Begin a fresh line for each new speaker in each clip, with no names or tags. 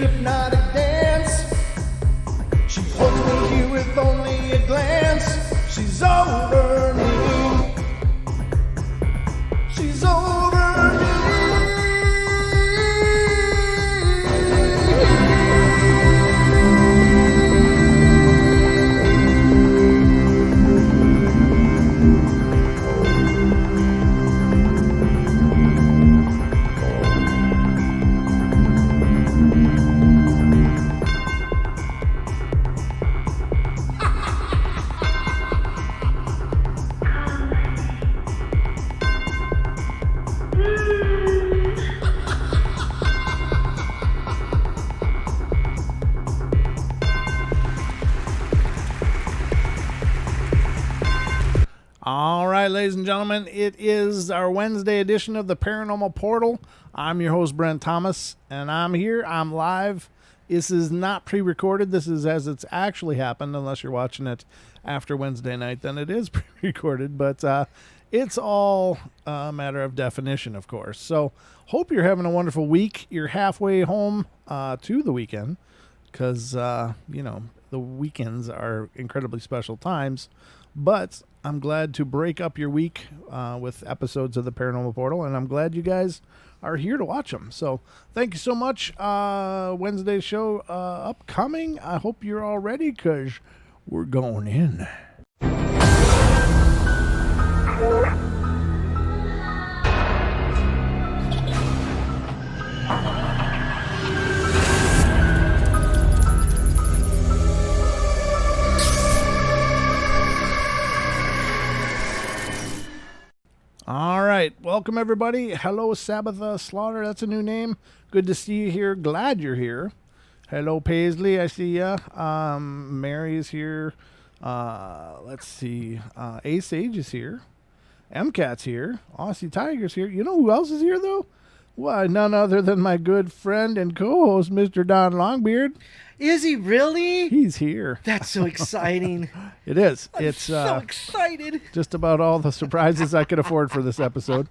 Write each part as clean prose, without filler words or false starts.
hypnotic dance. She holds me here with only a glance. She's over me. She's over me.
All right, ladies and gentlemen, it is our Wednesday edition of the Paranormal Portal. I'm your host, Brent Thomas, and I'm here. I'm live. This is not pre-recorded. This is as it's actually happened, unless you're watching it after Wednesday night, then it is pre-recorded, but it's all a matter of definition, of course. So hope you're having a wonderful week. You're halfway home to the weekend because, the weekends are incredibly special times, but I'm glad to break up your week with episodes of the Paranormal Portal, and I'm glad you guys are here to watch them. So thank you so much. Wednesday's show upcoming. I hope you're all ready because we're going in. All right. Welcome, everybody. Hello, Sabbatha Slaughter. That's a new name. Good to see you here. Glad you're here. Hello, Paisley. I see ya. Mary's here. Let's see. Ace Age is here. MCAT's here. Aussie Tiger's here. You know who else is here, though? Why, none other than my good friend and co-host, Mr. Don Longbeard.
Is he really?
He's here.
That's so exciting.
It is.
It's so excited.
Just about all the surprises I could afford for this episode.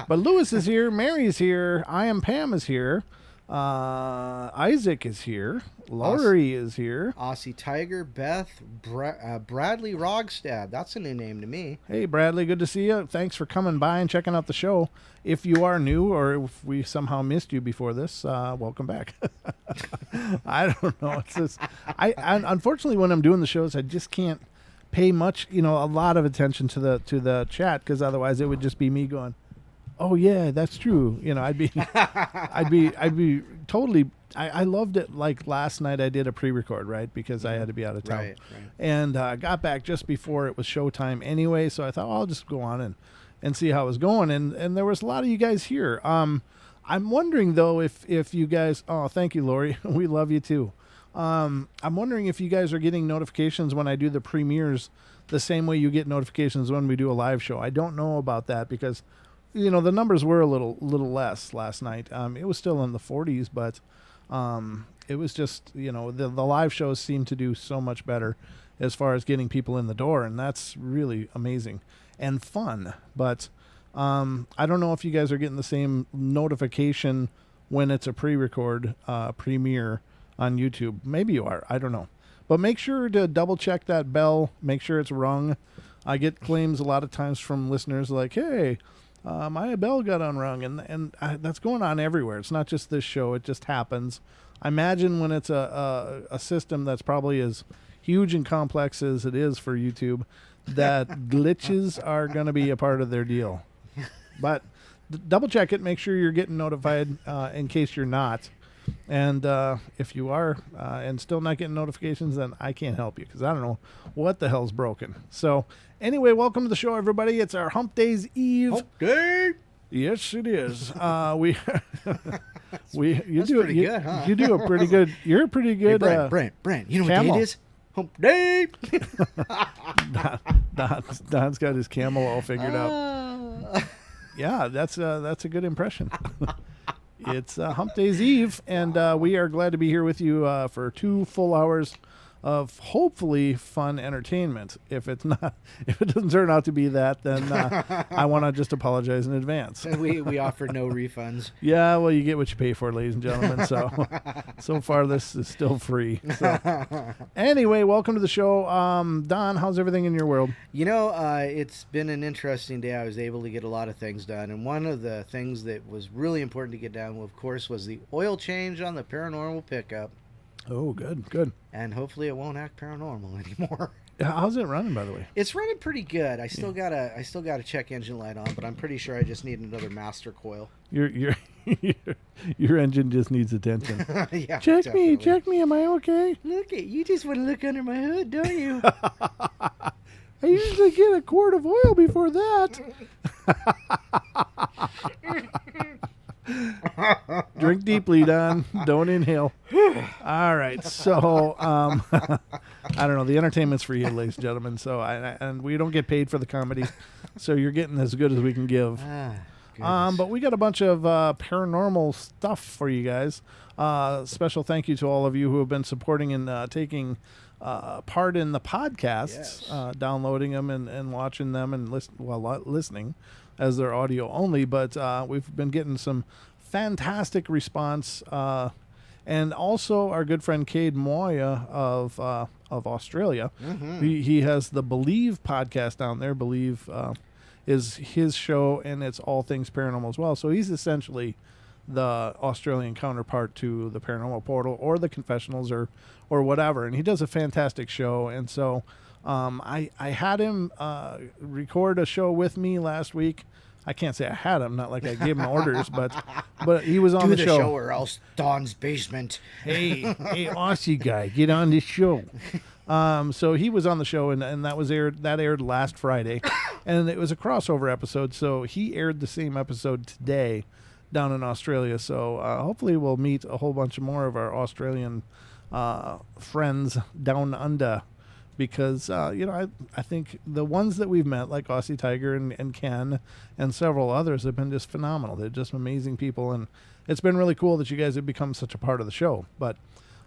But Lewis is here. Mary's here. I Am Pam is here. Isaac is here. Laurie is here.
Aussie Tiger, Beth, Bradley Rogstad. That's a new name to me.
Hey, Bradley. Good to see you. Thanks for coming by and checking out the show. If you are new or if we somehow missed you before this, welcome back. I don't know. It's just, I unfortunately, when I'm doing the shows, I just can't pay much, a lot of attention to the chat because otherwise it would just be me going, oh yeah, that's true. I'd be totally. I loved it. Like last night, I did a pre-record, right, because I had to be out of town,
Right.
and got back just before it was showtime anyway. So I thought, I'll just go on and see how it was going. And there was a lot of you guys here. I'm wondering though if you guys. Oh, thank you, Lori. We love you too. I'm wondering if you guys are getting notifications when I do the premieres the same way you get notifications when we do a live show. I don't know about that because. The numbers were a little less last night. It was still in the 40s, but it was just, the live shows seem to do so much better as far as getting people in the door, and that's really amazing and fun. But I don't know if you guys are getting the same notification when it's a pre-record premiere on YouTube. Maybe you are. I don't know. But make sure to double-check that bell. Make sure it's rung. I get claims a lot of times from listeners like, hey, my bell got unrung, and that's going on everywhere. It's not just this show. It just happens. I imagine when it's a system that's probably as huge and complex as it is for YouTube, that glitches are going to be a part of their deal. But double check it. Make sure you're getting notified in case you're not. And if you are and still not getting notifications, then I can't help you because I don't know what the hell's broken. So anyway, welcome to the show, everybody. It's our Hump-day Eve.
Okay.
Yes, it is. You
That's
do
pretty good, huh?
You do a pretty good. You're a pretty good.
Hey, Brent. You know what
camel.
day it is? Hump day.
Don's got his camel all figured out. Yeah, that's a good impression. It's Hump-day Eve, and we are glad to be here with you for 2 full hours of hopefully fun entertainment. If it doesn't turn out to be that, then I want to just apologize in advance.
We offer no refunds.
Yeah, well, you get what you pay for, ladies and gentlemen. So far this is still free. So anyway, welcome to the show. Don, how's everything in your world?
It's been an interesting day. I was able to get a lot of things done, and one of the things that was really important to get done, of course, was the oil change on the paranormal pickup.
Oh, good.
And hopefully it won't act paranormal anymore.
How's it running, by the way?
It's running pretty good. I still got a check engine light on, but I'm pretty sure I just need another master coil.
Your engine just needs attention.
Yeah,
check
definitely.
me. Am I okay?
Look it, you just want to look under my hood, don't you?
I usually get a quart of oil before that. Drink deeply, Don. Don't inhale. All right. So, I don't know. The entertainment's for you, ladies and gentlemen. So, and we don't get paid for the comedy. So you're getting as good as we can give. But we got a bunch of paranormal stuff for you guys. Special thank you to all of you who have been supporting and taking part in the podcasts,
Yes.
downloading them and watching them and listening as they're audio only. But we've been getting some fantastic response. And also our good friend Cade Moya of Australia.
Mm-hmm.
He has the Believe podcast down there. Believe is his show, and it's all things paranormal as well. So he's essentially the Australian counterpart to the Paranormal Portal or the Confessionals or whatever. And he does a fantastic show. And so I had him record a show with me last week. I can't say I had him, not like I gave him orders, but he was on
Do
the
the
show.
or else Don's basement.
Hey, Aussie guy, get on this show. So he was on the show, and that aired last Friday, and it was a crossover episode. So he aired the same episode today down in Australia. So hopefully we'll meet a whole bunch more of our Australian friends down under, because I think the ones that we've met, like Aussie Tiger and Ken and several others, have been just phenomenal. They're just amazing people, and it's been really cool that you guys have become such a part of the show. But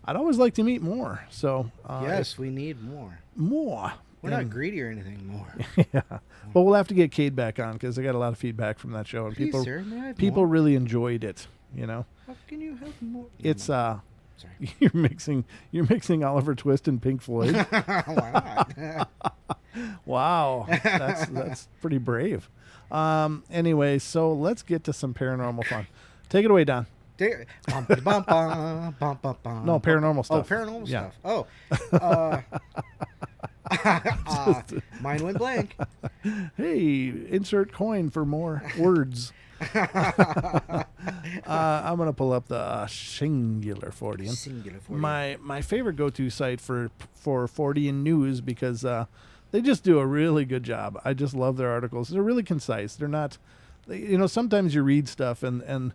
I'd always like to meet more. So
Yes, we need more.
more.
We're not greedy or anything more.
Yeah, but we'll have to get Cade back on because I got a lot of feedback from that show, and
Please, sir, may I have
people
more?
really enjoyed it.
How can you have more?
It's
Sorry.
you're mixing Oliver Twist and Pink Floyd.
Why not?
Wow, that's pretty brave. Anyway, so let's get to some paranormal fun. Take it away, Don. No, paranormal stuff.
Oh, paranormal
Yeah.
stuff. Oh. Mine went blank.
Hey, insert coin for more words. I'm gonna pull up the Singular Fortean.
Singular Fortean.
My favorite go-to site for Fortean news, because they just do a really good job. I just love their articles. They're really concise. They're not, sometimes you read stuff and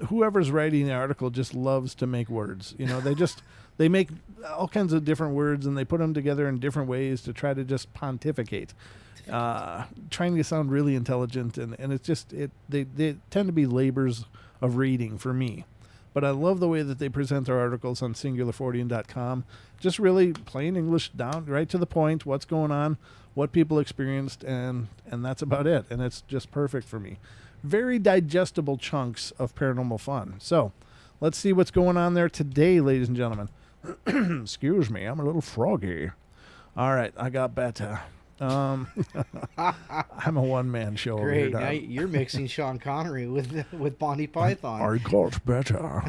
whoever's writing the article just loves to make words. They make all kinds of different words and they put them together in different ways to try to just pontificate. Trying to sound really intelligent, and it's just they tend to be labors of reading for me. But I love the way that they present their articles on singularfortean.com. Just really plain English, down right to the point, what's going on, what people experienced, and that's about it. And it's just perfect for me. Very digestible chunks of paranormal fun. So let's see what's going on there today, ladies and gentlemen. Excuse me, I'm a little froggy. All right, I got better. I'm a one-man show over here.
Great. Now you're mixing Sean Connery with Bonnie Python.
I got better.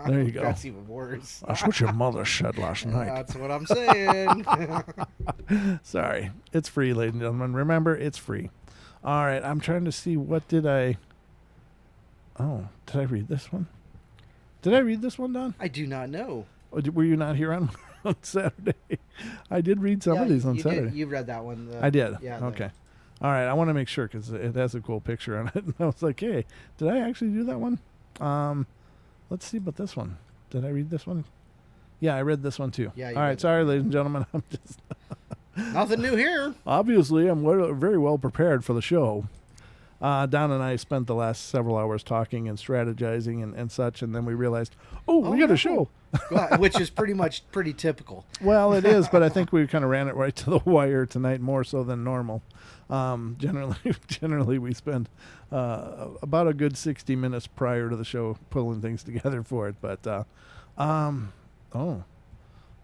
There you go.
That's even worse.
That's what your mother said last night.
That's what I'm saying.
Sorry. It's free, ladies and gentlemen. Remember, it's free. All right. I'm trying to see did I read this one? Did I read this one, Don?
I do not know.
Or were you not here on Saturday? I did read some of these on Saturday.
You read that one.
I did.
Yeah.
Okay. All right. I want to make sure because it has a cool picture on it. And I was like, hey, did I actually do that one? Let's see about this one. Did I read this one? Yeah, I read this one too.
Yeah.
All right. Sorry, ladies and gentlemen. I'm just
nothing new here.
Obviously, I'm very well prepared for the show. Don and I spent the last several hours talking and strategizing and such, and then we realized, we got a show.
which is pretty typical.
Well, it is, but I think we kind of ran it right to the wire tonight, more so than normal. Generally, we spend about a good 60 minutes prior to the show pulling things together for it. But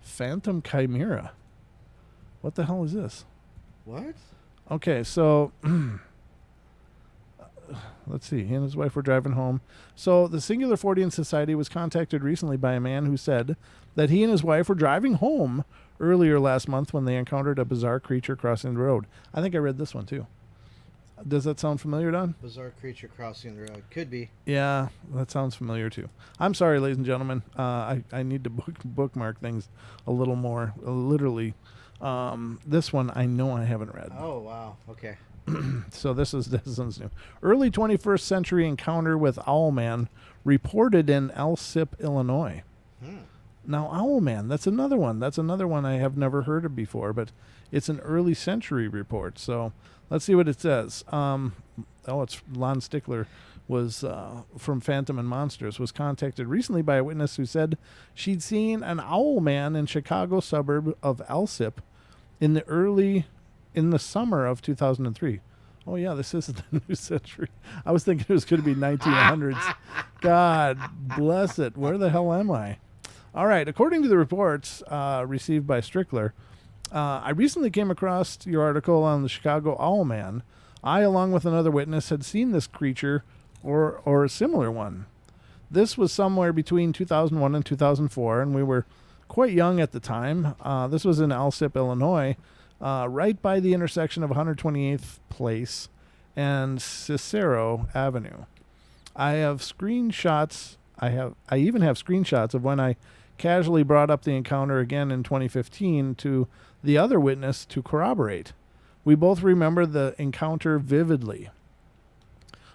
Phantom Chimera. What the hell is this?
What?
Okay, so let's see. He and his wife were driving home. So the Singular Fortean Society was contacted recently by a man who said that he and his wife were driving home earlier last month when they encountered a bizarre creature crossing the road. I think I read this one too. Does that sound familiar, Don?
Bizarre creature crossing the road. Could be.
Yeah, that sounds familiar too. I'm sorry, ladies and gentlemen. I need to bookmark things a little more. Literally, this one I know I haven't read.
Oh wow. Okay.
So this one's new. Early 21st century encounter with Owlman reported in Alsip, Illinois. Now, Owlman, that's another one. That's another one I have never heard of before, but it's an early century report. So let's see what it says. It's Lon Stickler was from Phantom and Monsters, was contacted recently by a witness who said she'd seen an Owlman in Chicago suburb of Alsip in the summer of 2003. Oh, yeah, this is the new century. I was thinking it was going to be 1900s. God bless it. Where the hell am I? All right. According to the reports received by Strickler, I recently came across your article on the Chicago Owlman. I, along with another witness, had seen this creature or a similar one. This was somewhere between 2001 and 2004, and we were quite young at the time. This was in Alsip, Illinois, right by the intersection of 128th Place and Cicero Avenue. I have screenshots. I even have screenshots of when I casually brought up the encounter again in 2015 to the other witness to corroborate. We both remember the encounter vividly.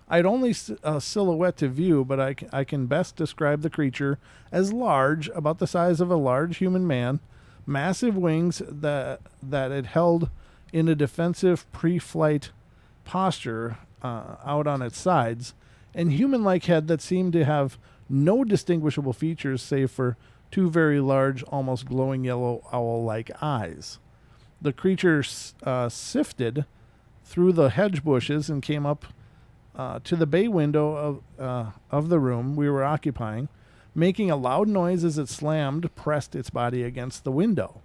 I had only a silhouette to view, but I can best describe the creature as large, about the size of a large human man, massive wings that it held in a defensive pre-flight posture out on its sides, and human-like head that seemed to have no distinguishable features save for two very large, almost glowing yellow owl-like eyes. The creature sifted through the hedge bushes and came up to the bay window of the room we were occupying, making a loud noise as it pressed its body against the window.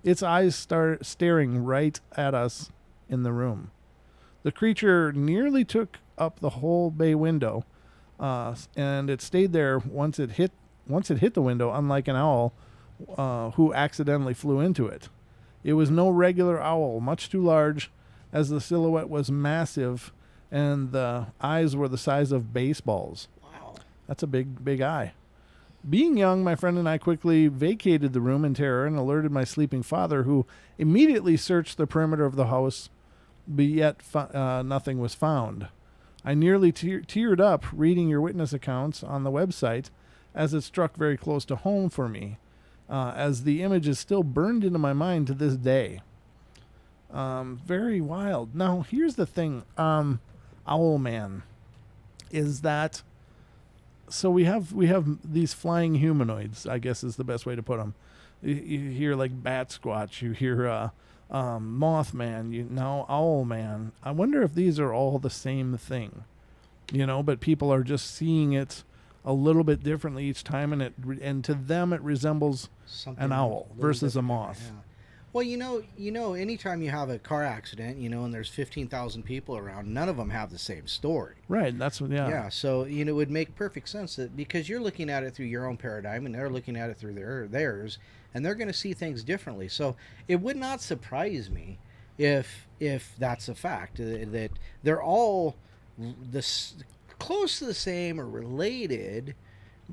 Its eyes staring right at us in the room. The creature nearly took up the whole bay window, and it stayed there once it hit the window, unlike an owl who accidentally flew into it. It was no regular owl, much too large, as the silhouette was massive and the eyes were the size of baseballs.
Wow.
That's a big eye. Being young, my friend and I quickly vacated the room in terror and alerted my sleeping father, who immediately searched the perimeter of the house, but yet nothing was found. I nearly teared up reading your witness accounts on the website, as it struck very close to home for me, as the image is still burned into my mind to this day. Very wild. Now, here's the thing, Owlman, is that, so we have these flying humanoids, I guess is the best way to put them. You hear like Bat Squatch, you hear Mothman, now Owlman. I wonder if these are all the same thing, but people are just seeing it a little bit differently each time, and to them it resembles
Something
an owl versus a moth.
Yeah. Well, anytime you have a car accident, and there's 15,000 people around, none of them have the same story.
Right. That's what. Yeah.
Yeah. So it would make perfect sense that because you're looking at it through your own paradigm, and they're looking at it through theirs, and they're going to see things differently. So it would not surprise me if that's a fact, that they're all close to the same or related.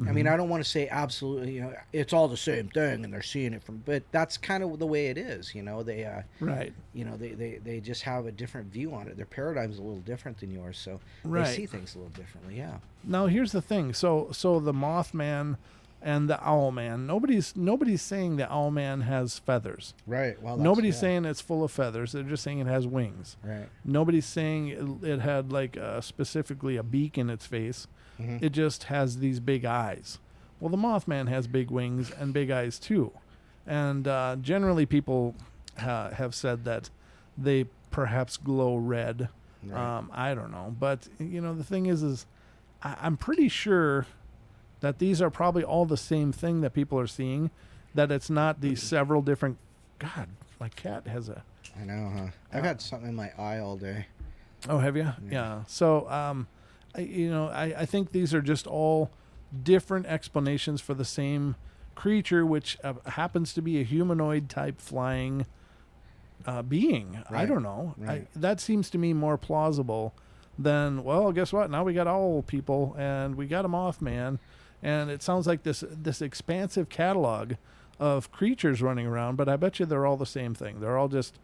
I mean, I don't want to say absolutely, it's all the same thing and they're seeing it but that's kind of the way it is, they,
right.
They just have a different view on it. Their paradigm's a little different than yours. So
right.
They see things a little differently. Yeah.
Now, here's the thing. So the Mothman and the Owlman, nobody's saying the Owlman has feathers.
Right. Well,
nobody's saying it's full of feathers. They're just saying it has wings.
Right.
Nobody's saying it had like specifically a beak in its face. Mm-hmm. It just has these big eyes. Well, the Mothman has big wings and big eyes too, and generally people have said that they perhaps glow red.
Right.
I don't know, but the thing is I'm pretty sure that these are probably all the same thing that people are seeing. That it's not these several different. God, my cat has a.
I know, huh? I've had something in my eye all day.
Oh, have you? Yeah. So, I think these are just all different explanations for the same creature, which happens to be a humanoid type flying being. I
Right.
don't know.
Right.
That seems to me more plausible than, well, guess what? Now we got owl people and we got a Mothman, and it sounds like this expansive catalog of creatures running around. But I bet you they're all the same thing. They're all just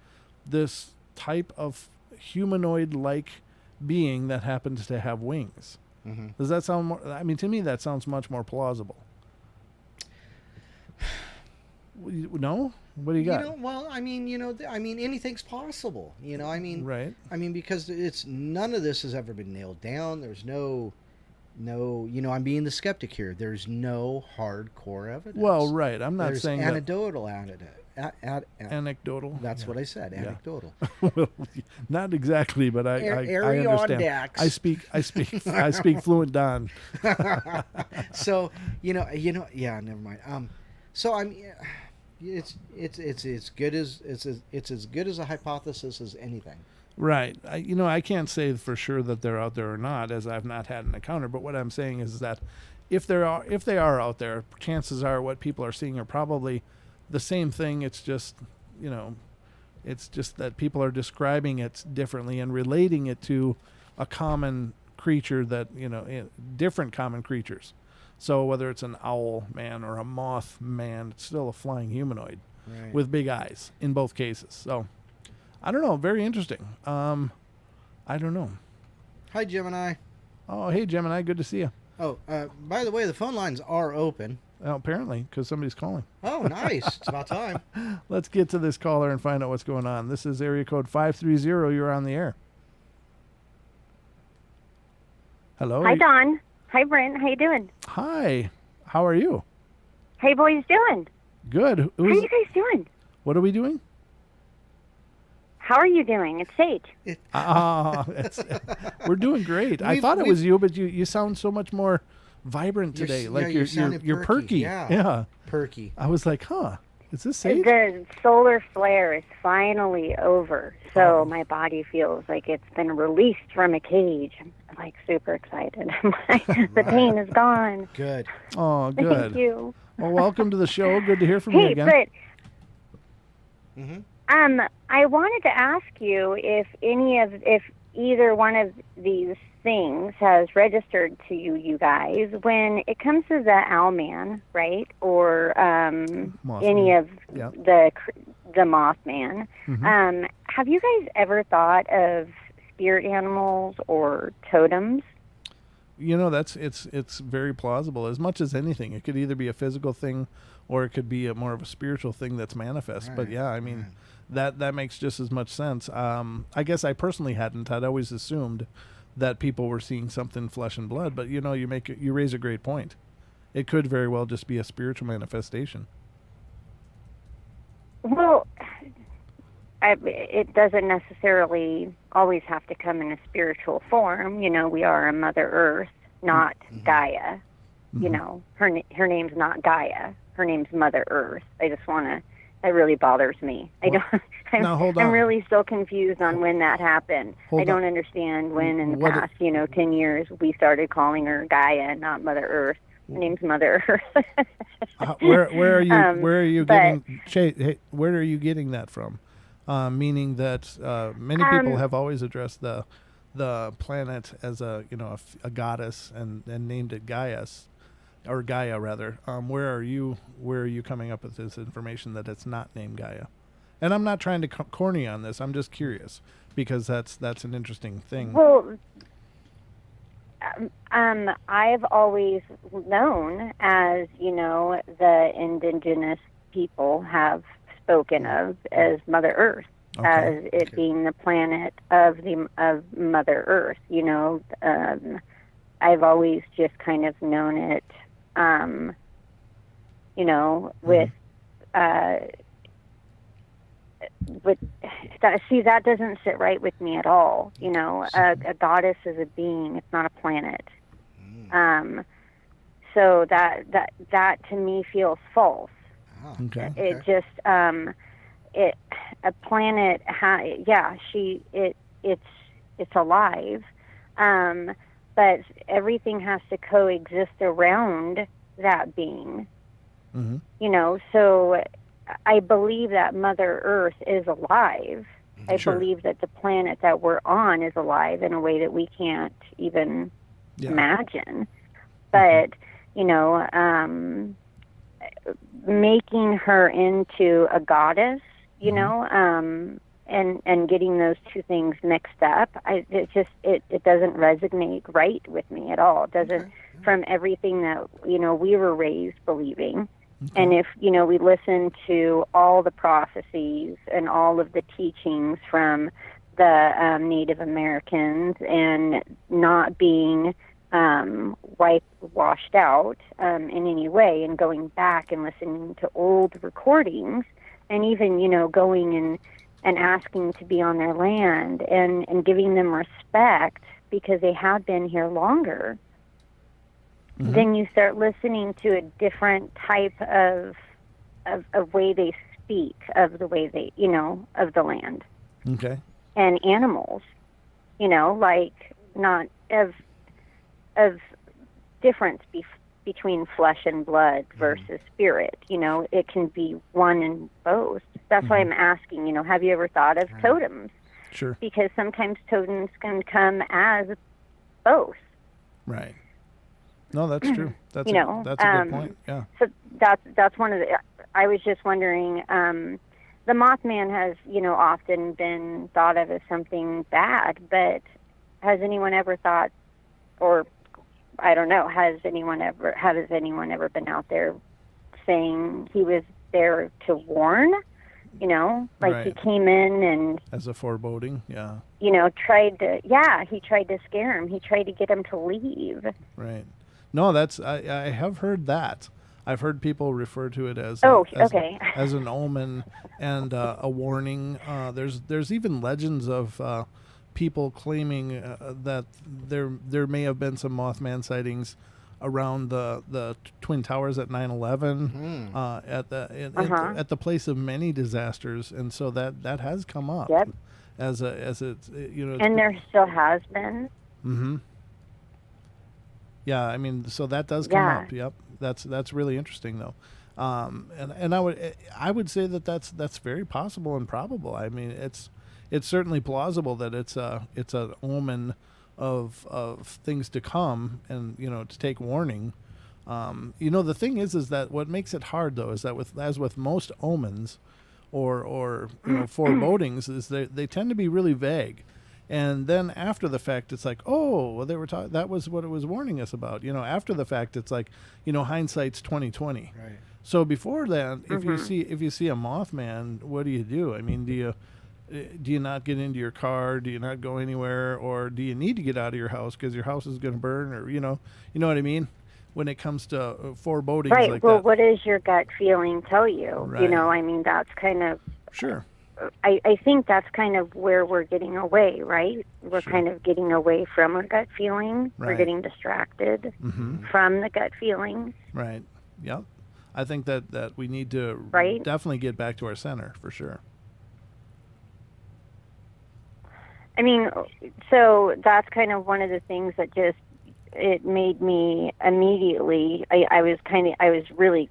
this type of humanoid-like being that happens to have wings.
Mm-hmm.
Does that sound more? I mean, to me, that sounds much more plausible. No? What do you got?
Well, I mean, anything's possible.
Right.
I mean, because it's none of this has ever been nailed down. There's no, I'm being the skeptic here. There's no hardcore evidence.
Well, right. I'm not
There's
saying
anecdotal
anecdotal.
That's what I said. Anecdotal.
Well, not exactly, but I understand.
Aerondax.
I speak fluent Don.
So yeah, never mind. So I'm, it's as good as it's as good as a hypothesis as anything.
Right. I can't say for sure that they're out there or not, as I've not had an encounter. But what I'm saying is that if they are out there, chances are what people are seeing are probably the same thing. It's just it's just that people are describing it differently and relating it to a common creature that different common creatures. So whether it's an owl man or a moth man, it's still a flying humanoid
Right.
with big eyes in both cases. So I don't know. Very interesting. I don't know.
Hi, Gemini.
Oh, hey, Gemini. Good to see you.
Oh, by the way, the phone lines are open.
Well, apparently, because somebody's calling.
Oh, nice. It's about time.
Let's get to this caller and find out what's going on. This is area code 530. You're on the air. Hello.
Hi, Don. Hi, Brent. How you doing?
Hi. How are you?
How you boys doing?
Good.
How are you guys doing?
What are we doing?
How are you doing? It's Sage.
We're doing great. I thought it was you, but you sound so much more vibrant today. You're perky. Yeah.
Perky.
I was like, huh, is this Sage?
The solar flare is finally over, so my body feels like it's been released from a cage. I'm like super excited. The pain is gone.
Good.
Oh, good.
Thank you.
Well, welcome to the show. Good to hear from you
Hey,
again.
but
Mm-hmm.
I wanted to ask you if either one of these things has registered to you guys when it comes to the Owlman, right? Or
Mothman.
any of
Yeah.
the Mothman.
Mhm.
Have you guys ever thought of spirit animals or totems?
It's very plausible. As much as anything, it could either be a physical thing or it could be more of a spiritual thing that's manifest.
Right,
But yeah, I mean, that makes just as much sense. I guess I personally hadn't. I'd always assumed that people were seeing something flesh and blood. But you raise a great point. It could very well just be a spiritual manifestation.
Well, it doesn't necessarily always have to come in a spiritual form. We are a Mother Earth, not Gaia.
Mm-hmm.
Her name's not Gaia. Her name's Mother Earth. That really bothers me.
Now, hold on.
I'm really still confused on when that happened.
Hold
I don't
on.
understand when in the
What
past, 10 years, we started calling her Gaia, not Mother Earth. Her name's Mother Earth.
Where are you
but-
where are you getting that from? Meaning that many people have always addressed the planet as a goddess and named it Gaius, or Gaia rather. Where are you coming up with this information that it's not named Gaia? And I'm not trying to corny on this. I'm just curious because that's an interesting thing.
Well, I've always known, as the indigenous people have spoken of, as Mother Earth, as it being the planet of Mother Earth. I've always just kind of known it you know, with that. See, that doesn't sit right with me at all. You know, a goddess is a being; it's not a planet. So that to me feels false.
Okay.
It just it a planet. It's alive, but everything has to coexist around that being. You know, so I believe that Mother Earth is alive. I believe that the planet that we're on is alive in a way that we can't even imagine. But, you know, making her into a goddess, you know, and getting those two things mixed up, it doesn't resonate right with me at all. It doesn't, from everything that, you know, we were raised believing. And if, you know, we listen to all the prophecies and all of the teachings from the Native Americans and not being washed out in any way, and going back and listening to old recordings, and even, you know, going and asking to be on their land and giving them respect because they have been here longer, then you start listening to a different type of way they speak, of the way they, you know, of the land.
Okay.
And animals, you know, like not of difference between flesh and blood versus spirit. You know, it can be one in both. That's why I'm asking, you know, have you ever thought of totems?
Sure.
Because sometimes totems can come as both.
Right. No, that's true. That's
you know,
that's a good point. Yeah.
So that's one of the. I was just wondering. The Mothman has, you know, often been thought of as something bad, but has anyone ever thought, or I don't know, has anyone ever been out there saying he was there to warn? You know, like he came in and
as a foreboding,
you know, he tried to scare him. He tried to get him to leave.
Right. No, I have heard that. I've heard people refer to it as as an omen and a warning. There's even legends of people claiming that there may have been some Mothman sightings around the Twin Towers at 9/11, at the place of many disasters, and so that has come up as it's, you know.
And there still has been.
Mm-hmm. Yeah, I mean, so that does come up. Yep, that's really interesting though, and I would say that's very possible and probable. I mean, it's certainly plausible that it's an omen of things to come, and, you know, to take warning. You know, the thing is that what makes it hard though is that with most omens or you know, forebodings, is they tend to be really vague. And then after the fact, it's like, oh, well, they were that was what it was warning us about. You know, after the fact, it's like, you know, hindsight's 20/20. Right. So before that, if you see a Mothman, what do? I mean, do you not get into your car? Do you not go anywhere, or do you need to get out of your house because your house is going to burn, or you know what I mean? When it comes to forebodings,
right?
Like
well,
that.
What does your gut feeling tell you?
Right.
You know, I mean, that's kind of
sure.
I think that's kind of where we're getting away, right? We're kind of getting away from our gut feeling.
Right.
We're getting distracted from the gut feeling.
Right. Yep. I think that we need to definitely get back to our center for sure.
I mean, so that's kind of one of the things that just, it made me immediately, I was really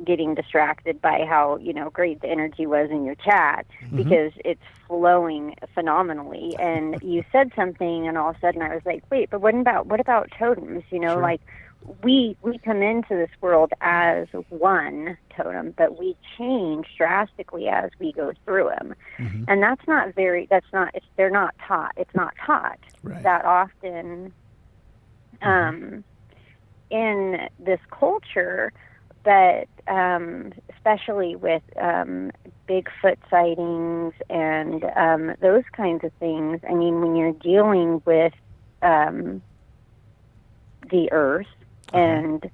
getting distracted by how, you know, great the energy was in your chat, because it's flowing phenomenally. And you said something, and all of a sudden I was like, wait, but what about totems? You know, like we come into this world as one totem, but we change drastically as we go through them. And they're not taught. It's not taught that often in this culture, but especially with Bigfoot sightings and those kinds of things. I mean, when you're dealing with the earth and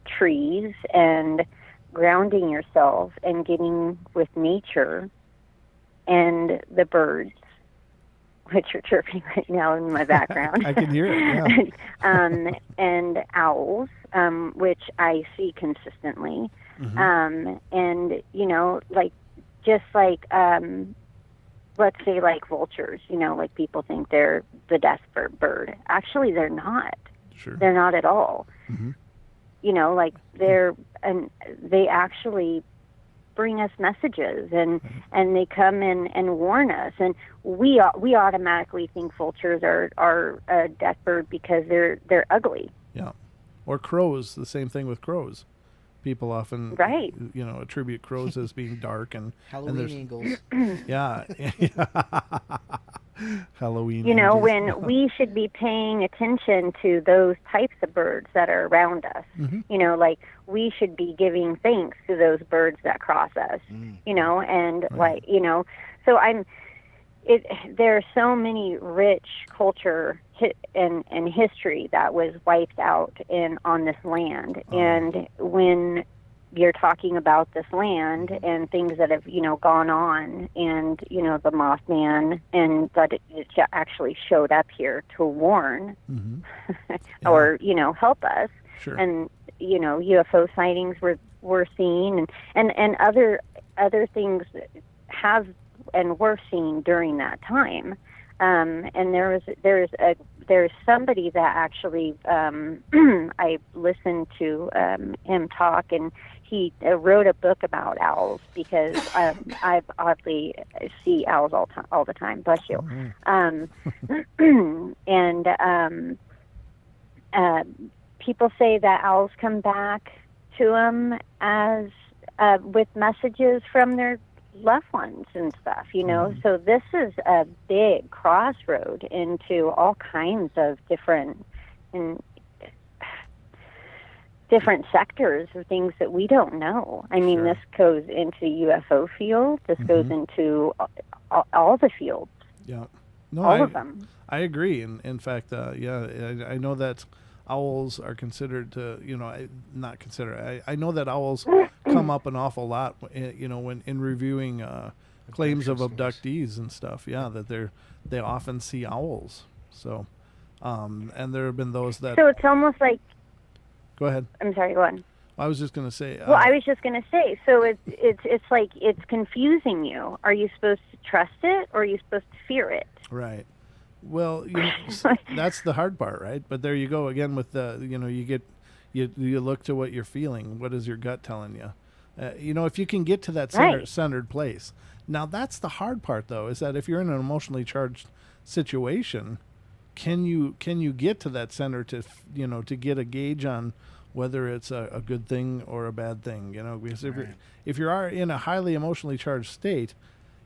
trees and grounding yourself and getting with nature and the birds, which are chirping right now in my background.
I can hear it, yeah.
And owls, which I see consistently. And, you know, like, just like, let's say like vultures, you know, like people think they're the death bird. Actually, they're not.
Sure.
They're not at all. You know, like they actually bring us messages, and they come in and warn us, and we automatically think vultures are a death bird because they're ugly.
Yeah. Or crows, the same thing with crows. People often, you know, attribute crows as being dark and
Halloween angels.
Yeah. Halloween.
You know,
angels.
when we should be paying attention to those types of birds that are around us. You know, like we should be giving thanks to those birds that cross us. You know, and like, you know, so there are so many rich culture and history that was wiped out on this land. And when you're talking about this land and things that have, you know, gone on, and, you know, the Mothman, and that it actually showed up here to warn or, you know, help us.
Sure.
And, you know, UFO sightings were seen, and other things have and were seen during that time. And there's somebody that actually I listened to him talk, and he wrote a book about owls, because I've oddly see owls all the time. Bless you. And people say that owls come back to them as with messages from their loved ones and stuff, you know. So this is a big crossroad into all kinds of different sectors of things that we don't know. I mean, this goes into UFO field. This goes into all the fields.
Yeah. No,
all of them.
I agree. And in fact, I know that owls are considered to, you know, not consider. I know that owls come up an awful lot, you know, when in reviewing claims of abductees and stuff. Yeah, that they often see owls. So, and there have been those that.
So it's almost like.
Go ahead.
I'm sorry. Go on.
I was just going to say.
Well, I was just going to say. So it's like it's confusing you. Are you supposed to trust it, or are you supposed to fear it?
Right. Well, you know, that's the hard part, right? But there you go again with the, you know, you look to what you're feeling. What is your gut telling you? You know, if you can get to that centered place. Now, that's the hard part, though, is that if you're in an emotionally charged situation, can you get to that center to, you know, to get a gauge on whether it's a good thing or a bad thing? You know, because if you are in a highly emotionally charged state,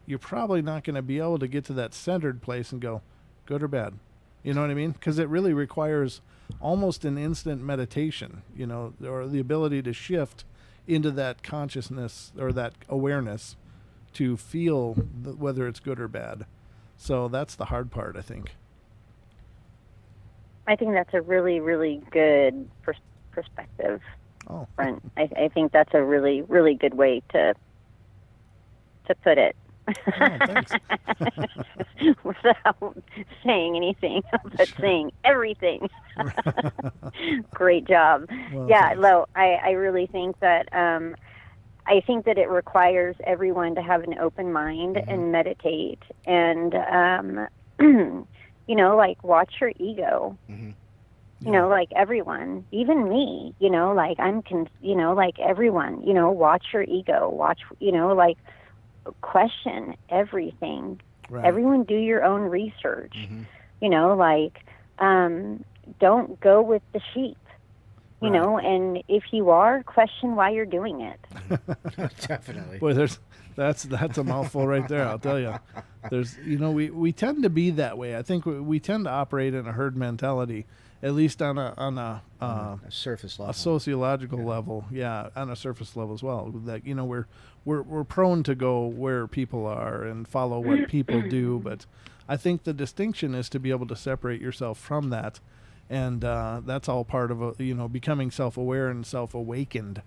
you're probably not going to be able to get to that centered place and go, good or bad. You know what I mean? Because it really requires almost an instant meditation, you know, or the ability to shift into that consciousness or that awareness to feel whether it's good or bad. So that's the hard part, I think.
I think that's a really, really good perspective.
Oh.
Brent. I think that's a really, really good way to put it.
Oh, thanks.
Without saying anything, but saying everything. Great job.
Well,
yeah,
thanks.
Lo, I really think that I think that it requires everyone to have an open mind and meditate, and you know, like watch your ego. You know, like everyone, even me, you know, like you know, like everyone, you know, watch your ego, watch, you know, like question everything.
Right.
Everyone do your own research. You know, like don't go with the sheep. You know, and if you are, question why you're doing it.
Definitely.
Boy, that's a mouthful right there, I'll tell you. There's, you know, we tend to be that way. I think we tend to operate in a herd mentality, at least on a
surface level,
a sociological level. Yeah, on a surface level as well. That, you know, we're prone to go where people are and follow what people do, but I think the distinction is to be able to separate yourself from that, and that's all part of you know, becoming self-aware and self-awakened.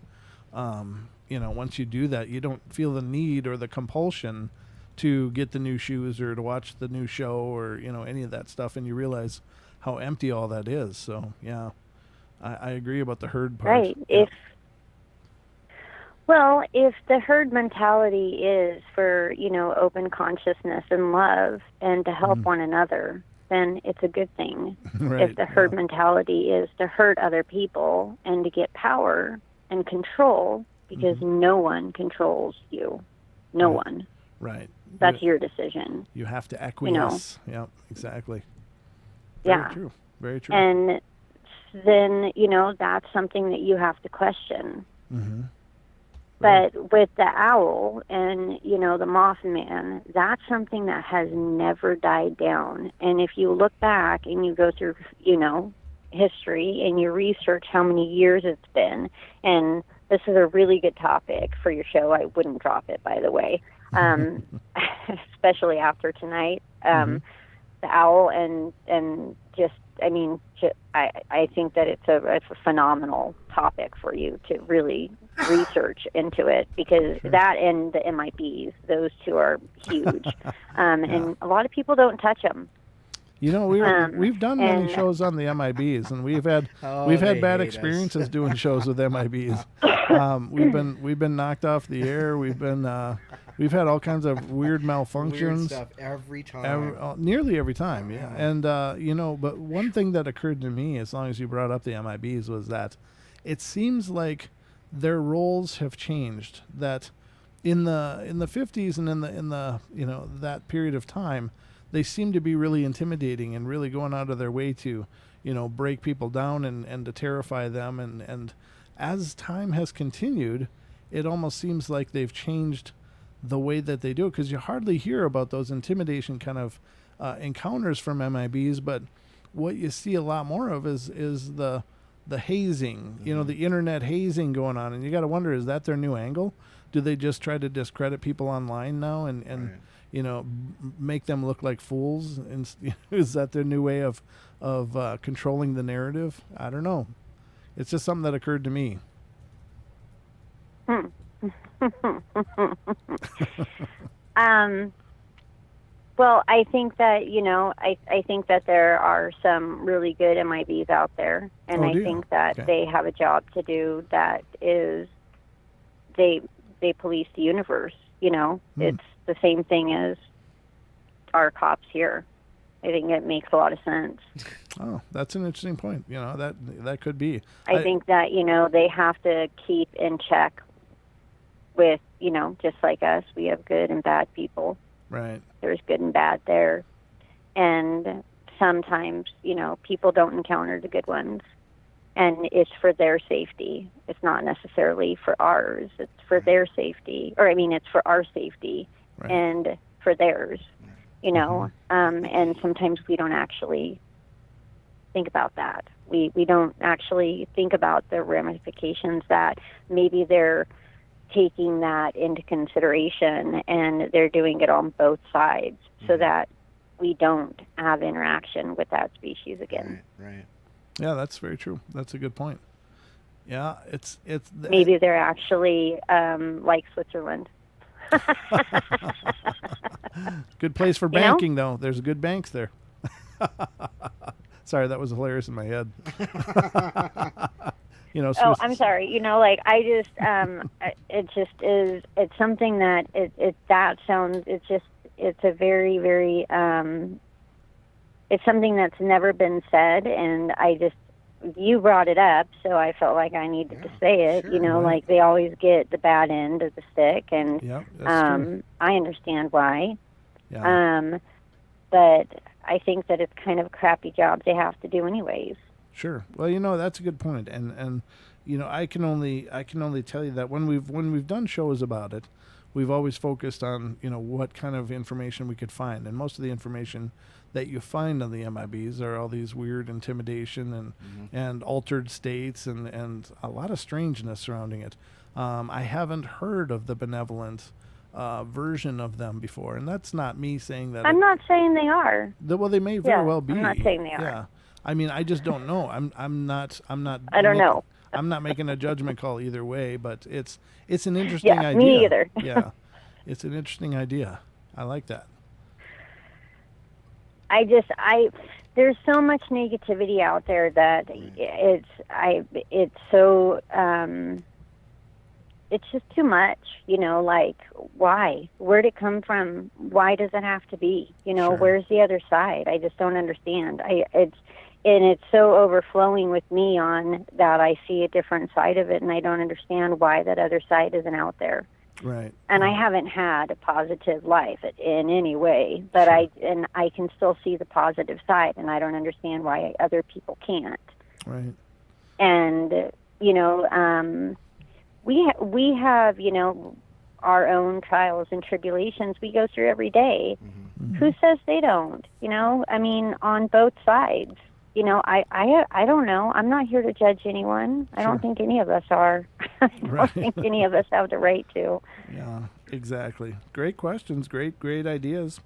once you do that, you don't feel the need or the compulsion to get the new shoes or to watch the new show or any of that stuff, and you realize how empty all that is. So yeah, I agree about the herd part.
Right.
Yeah.
If the herd mentality is for, open consciousness and love and to help one another, then it's a good thing.
Right,
if the herd mentality is to hurt other people and to get power and control, because no one controls you. No one.
Right.
That's your decision.
You have to acquiesce. Yeah, exactly. Very true. Very true.
And then, that's something that you have to question.
Mm-hmm.
Right. But with the owl and, the Mothman, that's something that has never died down. And if you look back and you go through, history and you research how many years it's been, and this is a really good topic for your show. I wouldn't drop it, by the way, especially after tonight. The owl and just, I think that it's a phenomenal topic for you to really research into it, because that and the MIBs, those two are huge. And a lot of people don't touch them.
We've done many shows on the MIBs, and we've had bad experiences doing shows with MIBs. We've been knocked off the air. We've had all kinds of weird malfunctions.
Weird stuff every time.
Nearly every time, yeah. And but one thing that occurred to me, as long as you brought up the MIBs, was that it seems like their roles have changed. That in the 50s and in the that period of time, they seem to be really intimidating and really going out of their way to, break people down and to terrify them. And as time has continued, it almost seems like they've changed the way that they do it, because you hardly hear about those intimidation kind of encounters from MIBs. But what you see a lot more of is the hazing, the internet hazing going on. And you got to wonder, is that their new angle? Do they just try to discredit people online now and right. Make them look like fools? And is that their new way of controlling the narrative? I don't know. It's just something that occurred to me.
Well, I think that, I think that there are some really good MIBs out there, and I think that they have a job to do that is they police the universe, It's the same thing as our cops here. I think it makes a lot of sense.
Oh, that's an interesting point. That could be.
I think that, they have to keep in check with, just like us, we have good and bad people.
Right.
There's good and bad there. And sometimes, people don't encounter the good ones. And it's for their safety. It's not necessarily for ours. It's for their safety. Or, it's for our safety and for theirs, And sometimes we don't actually think about that. We don't actually think about the ramifications that maybe they're taking that into consideration, and they're doing it on both sides so that we don't have interaction with that species again.
Right.
Yeah, that's very true. That's a good point. Yeah, it's
maybe they're actually like Switzerland.
Good place for banking, though. There's good banks there. Sorry, that was hilarious in my head.
Oh, I'm sorry. I just, it just is. It's something that that sounds. It's a very, very. It's something that's never been said, and you brought it up, so I felt like I needed to say it.
Sure,
like they always get the bad end of the stick, and
that's true.
I understand why.
Yeah.
But I think that it's kind of a crappy job they have to do anyways.
Sure. Well, that's a good point, and I can only tell you that when we've done shows about it, we've always focused on what kind of information we could find, and most of the information that you find on the MIBs are all these weird intimidation and altered states and a lot of strangeness surrounding it. I haven't heard of the benevolent version of them before, and that's not me saying that.
I'm not saying they are.
They may very well be.
I'm not saying they are.
Yeah. I just don't know. I'm not.
I don't know.
I'm not making a judgment call either way, but it's an interesting
Yeah,
idea.
me either.
Yeah, it's an interesting idea. I like that.
There's so much negativity out there that it's so it's just too much, like, why? Where'd it come from? Why does it have to be?
Sure.
Where's the other side? I just don't understand. It's so overflowing with me on that I see a different side of it, and I don't understand why that other side isn't out there.
Right.
And I haven't had a positive life in any way, but
Sure.
I can still see the positive side, and I don't understand why other people can't.
Right.
And we have our own trials and tribulations we go through every day.
Mm-hmm.
Who says they don't? I mean, on both sides. I don't know. I'm not here to judge anyone. I
Sure.
don't think any of us are. I don't
Right.
think any of us have the right to.
Yeah, exactly. Great questions. Great ideas.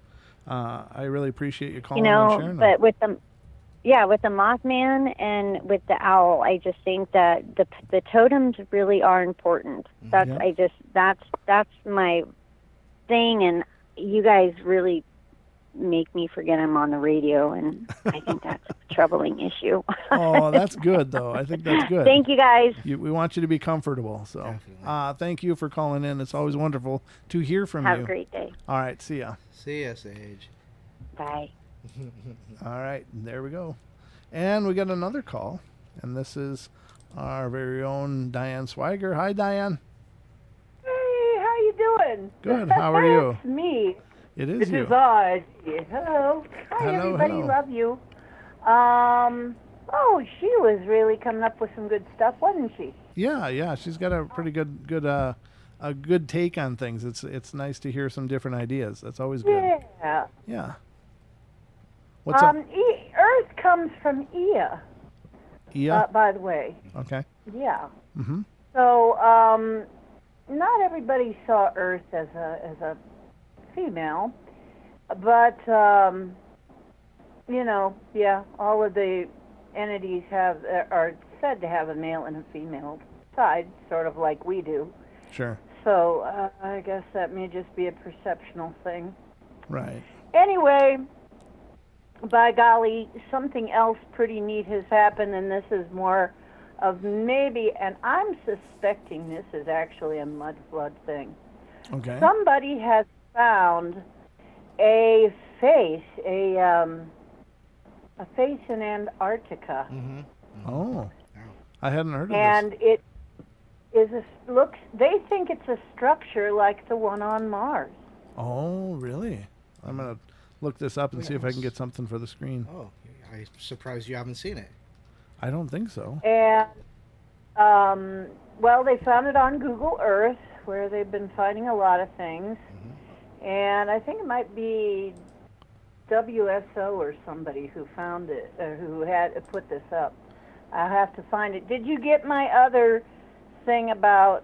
I really appreciate you calling and sharing
But
them.
with the Mothman and with the owl, I just think that the totems really are important. That's
Yeah.
that's my thing, and you guys really make me forget I'm on the radio, and I think that's a troubling issue.
Oh, that's good, though. I think that's good.
Thank you, guys.
We want you to be comfortable. So
Definitely.
thank you for calling in. It's always wonderful to hear from
Have
you.
a great day.
All right. See ya.
See ya, Sage.
Bye.
All right. There we go. And we got another call. And this is our very own Diane Swiger. Hi, Diane.
Hey, how you doing?
Good. How are you?
It's me.
It is
This
you.
is Oz. Hello. Hi,
Hello,
everybody.
hello.
Love you. Oh, she was really coming up with some good stuff, wasn't she?
Yeah. She's got a pretty good a good take on things. It's nice to hear some different ideas. That's always good.
Yeah.
Yeah. What's up?
Earth comes from Ea,
Yeah.
by the way.
Okay.
Yeah.
Mm-hmm.
So, not everybody saw Earth as a female, but all of the entities are said to have a male and a female side, sort of like we do.
Sure.
So I guess that may just be a perceptional thing.
Right.
Anyway, by golly, something else pretty neat has happened, and this is more of maybe, and I'm suspecting this is actually a mud flood thing.
Okay.
Somebody has found a face, a face in Antarctica,
Mm-hmm.
Oh. I hadn't heard of
and
this.
it is looks. They think it's a structure like the one on Mars.
Oh, really? I'm gonna look this up and see if I can
Yes.
get something for the screen.
Oh, I'm surprised you haven't seen it.
I don't think so.
And well, they found it on Google Earth, where they've been finding a lot of things. And I think it might be WSO or somebody who found it, who had put this up. I'll have to find it. Did you get my other thing about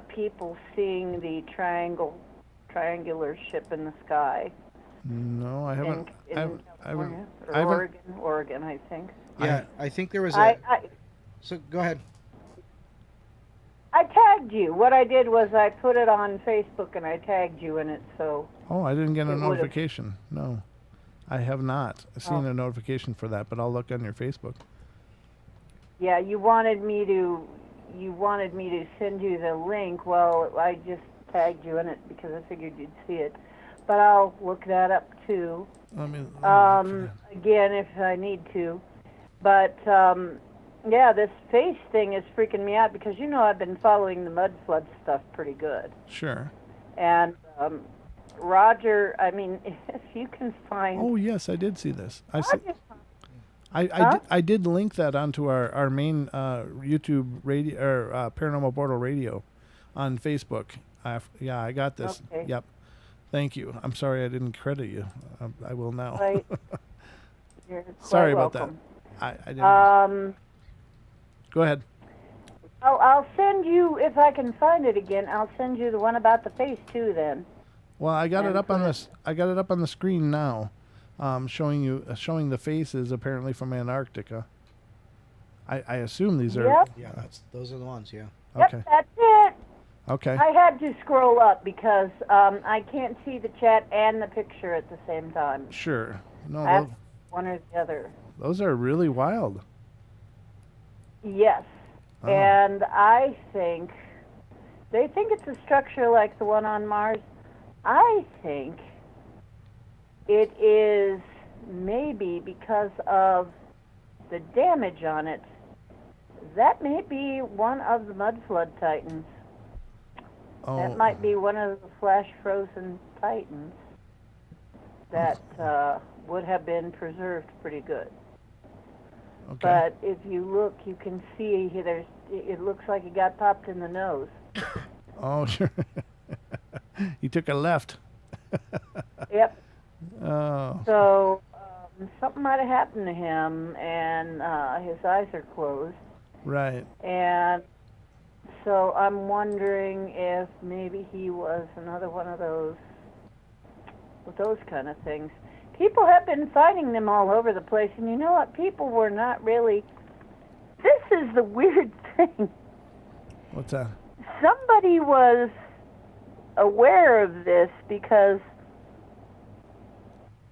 people seeing the triangular ship in the sky?
No, I haven't.
In
I haven't.
California, or
I haven't.
Oregon, I think.
Yeah, I think there was a.
I
So go ahead.
I tagged you. What I did was I put it on Facebook and I tagged you in it. So
Oh, I didn't get a
It would've-
notification. No, I have not seen
Oh.
a notification for that, but I'll look on your Facebook.
yeah, you wanted me to send you the link. Well, I just tagged you in it because I figured you'd see it. But I'll look that up too.
Let me
Again, if I need to. But yeah, this face thing is freaking me out because I've been following the mud flood stuff pretty good.
Sure.
And Roger, I mean, if you can find.
Oh yes, I did see this. I see.
Roger,
I did link that onto our main YouTube radio or Paranormal Portal radio on Facebook. Yeah, I got this.
Okay.
Yep. Thank you. I'm sorry I didn't credit you. I will now.
Right. You're quite
Sorry about
welcome.
that. I didn't. Go ahead.
I'll send you, if I can find it again, I'll send you the one about the face too then.
Well, I got it
And
up on
put
this. I got it up on the screen now, showing the faces apparently from Antarctica. I assume these are.
Yep.
Yeah, those are the ones. Yeah.
Okay.
Yep, that's it.
Okay.
I had to scroll up because I can't see the chat and the picture at the same time.
Sure. No,
I have one or the other.
those are really wild.
Yes.
Oh.
And I think they think it's a structure like the one on Mars. I think it is maybe because of the damage on it. That may be one of the mud flood titans.
Oh.
That might be one of the flash frozen titans that would have been preserved pretty good.
Okay.
But if you look, you can see it looks like he got popped in the nose.
Oh, sure. He took a left.
Yep.
Oh.
So something might have happened to him, and his eyes are closed.
Right.
And so I'm wondering if maybe he was another one of those, with those kind of things. People have been finding them all over the place, and you know what? People were not really. This is the weird thing.
What's that?
Somebody was aware of this because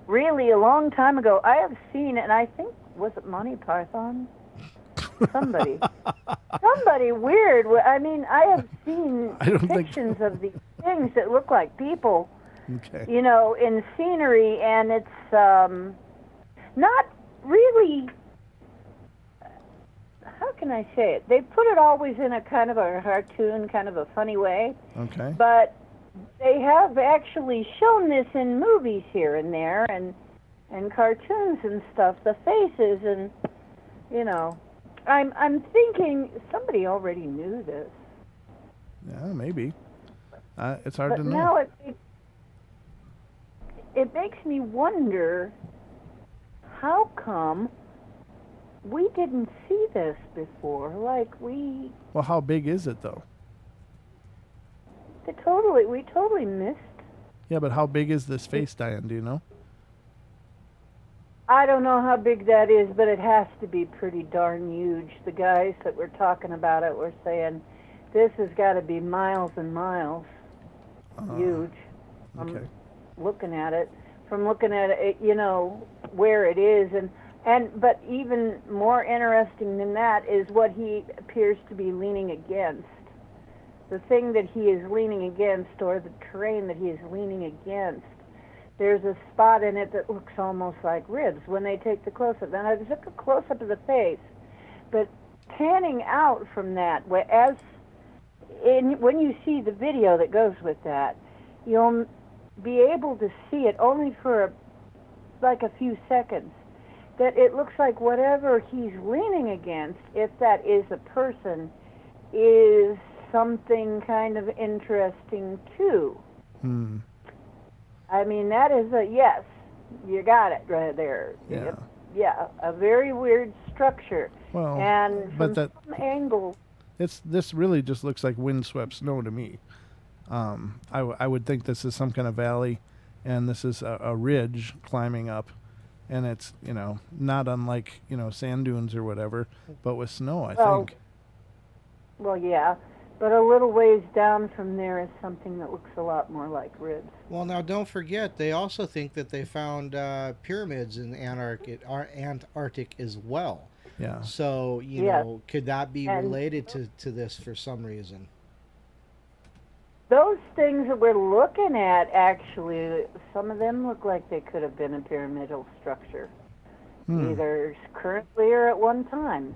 really a long time ago I have seen it, and I think, was it Monty Python? Somebody weird. I mean, I have seen depictions of these things that look like people,
Okay.
you know, in scenery, and it's not really, how can I say it? They put it always in a kind of a cartoon, kind of a funny way.
Okay.
But they have actually shown this in movies here and there, and cartoons and stuff, the faces, and, you know, I'm thinking somebody already knew this.
Yeah, maybe. It's hard
But
to know.
now it makes me wonder, how come we didn't see this before? Like we
Well, how big is it though?
we totally missed.
Yeah, but how big is this face, Diane? Do you know?
I don't know how big that is, but it has to be pretty darn huge. The guys that were talking about it were saying this has got to be miles and miles huge.
Okay.
Looking at it, you know, where it is, but even more interesting than that is what he appears to be leaning against. The thing that he is leaning against, or the terrain that he is leaning against, there's a spot in it that looks almost like ribs when they take the close-up. Now, I took a close-up of the face, but panning out from that, when you see the video that goes with that, you'll be able to see it only for like a few seconds, that it looks like whatever he's leaning against, if that is a person, is something kind of interesting too.
Hmm.
I mean, that is yes, you got it right there.
Yeah.
Yeah, a very weird structure.
Well,
And
but
from some angle,
this really just looks like windswept snow to me. I would think this is some kind of valley, and this is a ridge climbing up, and it's, you know, not unlike, you know, sand dunes or whatever, but with snow, I think.
well, yeah, but a little ways down from there is something that looks a lot more like ribs.
Well, now don't forget, they also think that they found pyramids in the Antarctic as well.
Yeah.
So, you
Yes.
know, could that be
And-
related to this for some reason?
Those things that we're looking at, actually, some of them look like they could have been a pyramidal structure, either currently or at one time.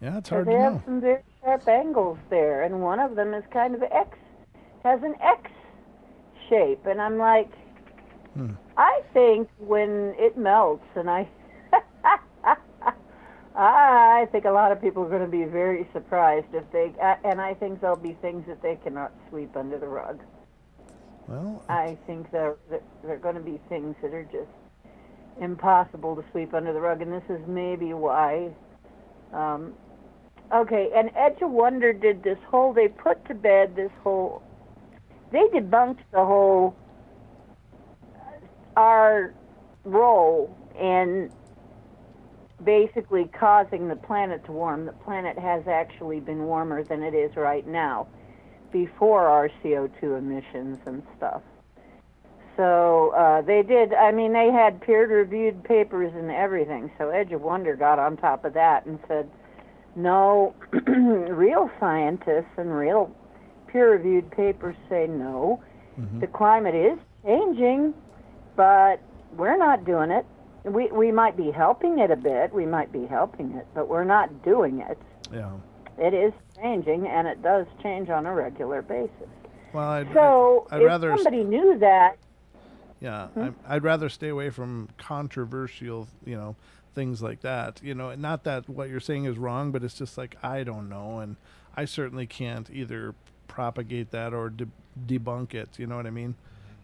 Yeah, it's hard
They
to
have
know.
some very sharp angles there, and one of them is kind of has an X shape, and I'm like, I think when it melts, and I think a lot of people are going to be very surprised if and I think there'll be things that they cannot sweep under the rug.
Well,
I think there are going to be things that are just impossible to sweep under the rug, and this is maybe why. Okay, and Edge of Wonder did this whole, they put to bed this whole, they debunked the whole, our role in basically causing the planet to warm. The planet has actually been warmer than it is right now, before our CO2 emissions and stuff. So they did, I mean, they had peer-reviewed papers and everything, so Edge of Wonder got on top of that and said, no, real scientists and real peer-reviewed papers say no, the climate is changing, but we're not doing it. We might be helping it a bit, but we're not doing it.
Yeah.
It is changing, and it does change on a regular basis.
Well, I'd
if
rather
somebody knew that,
yeah, I'd rather stay away from controversial, things like that. Not that what you're saying is wrong, but it's just like, I don't know, and I certainly can't either propagate that or debunk it. You know what I mean?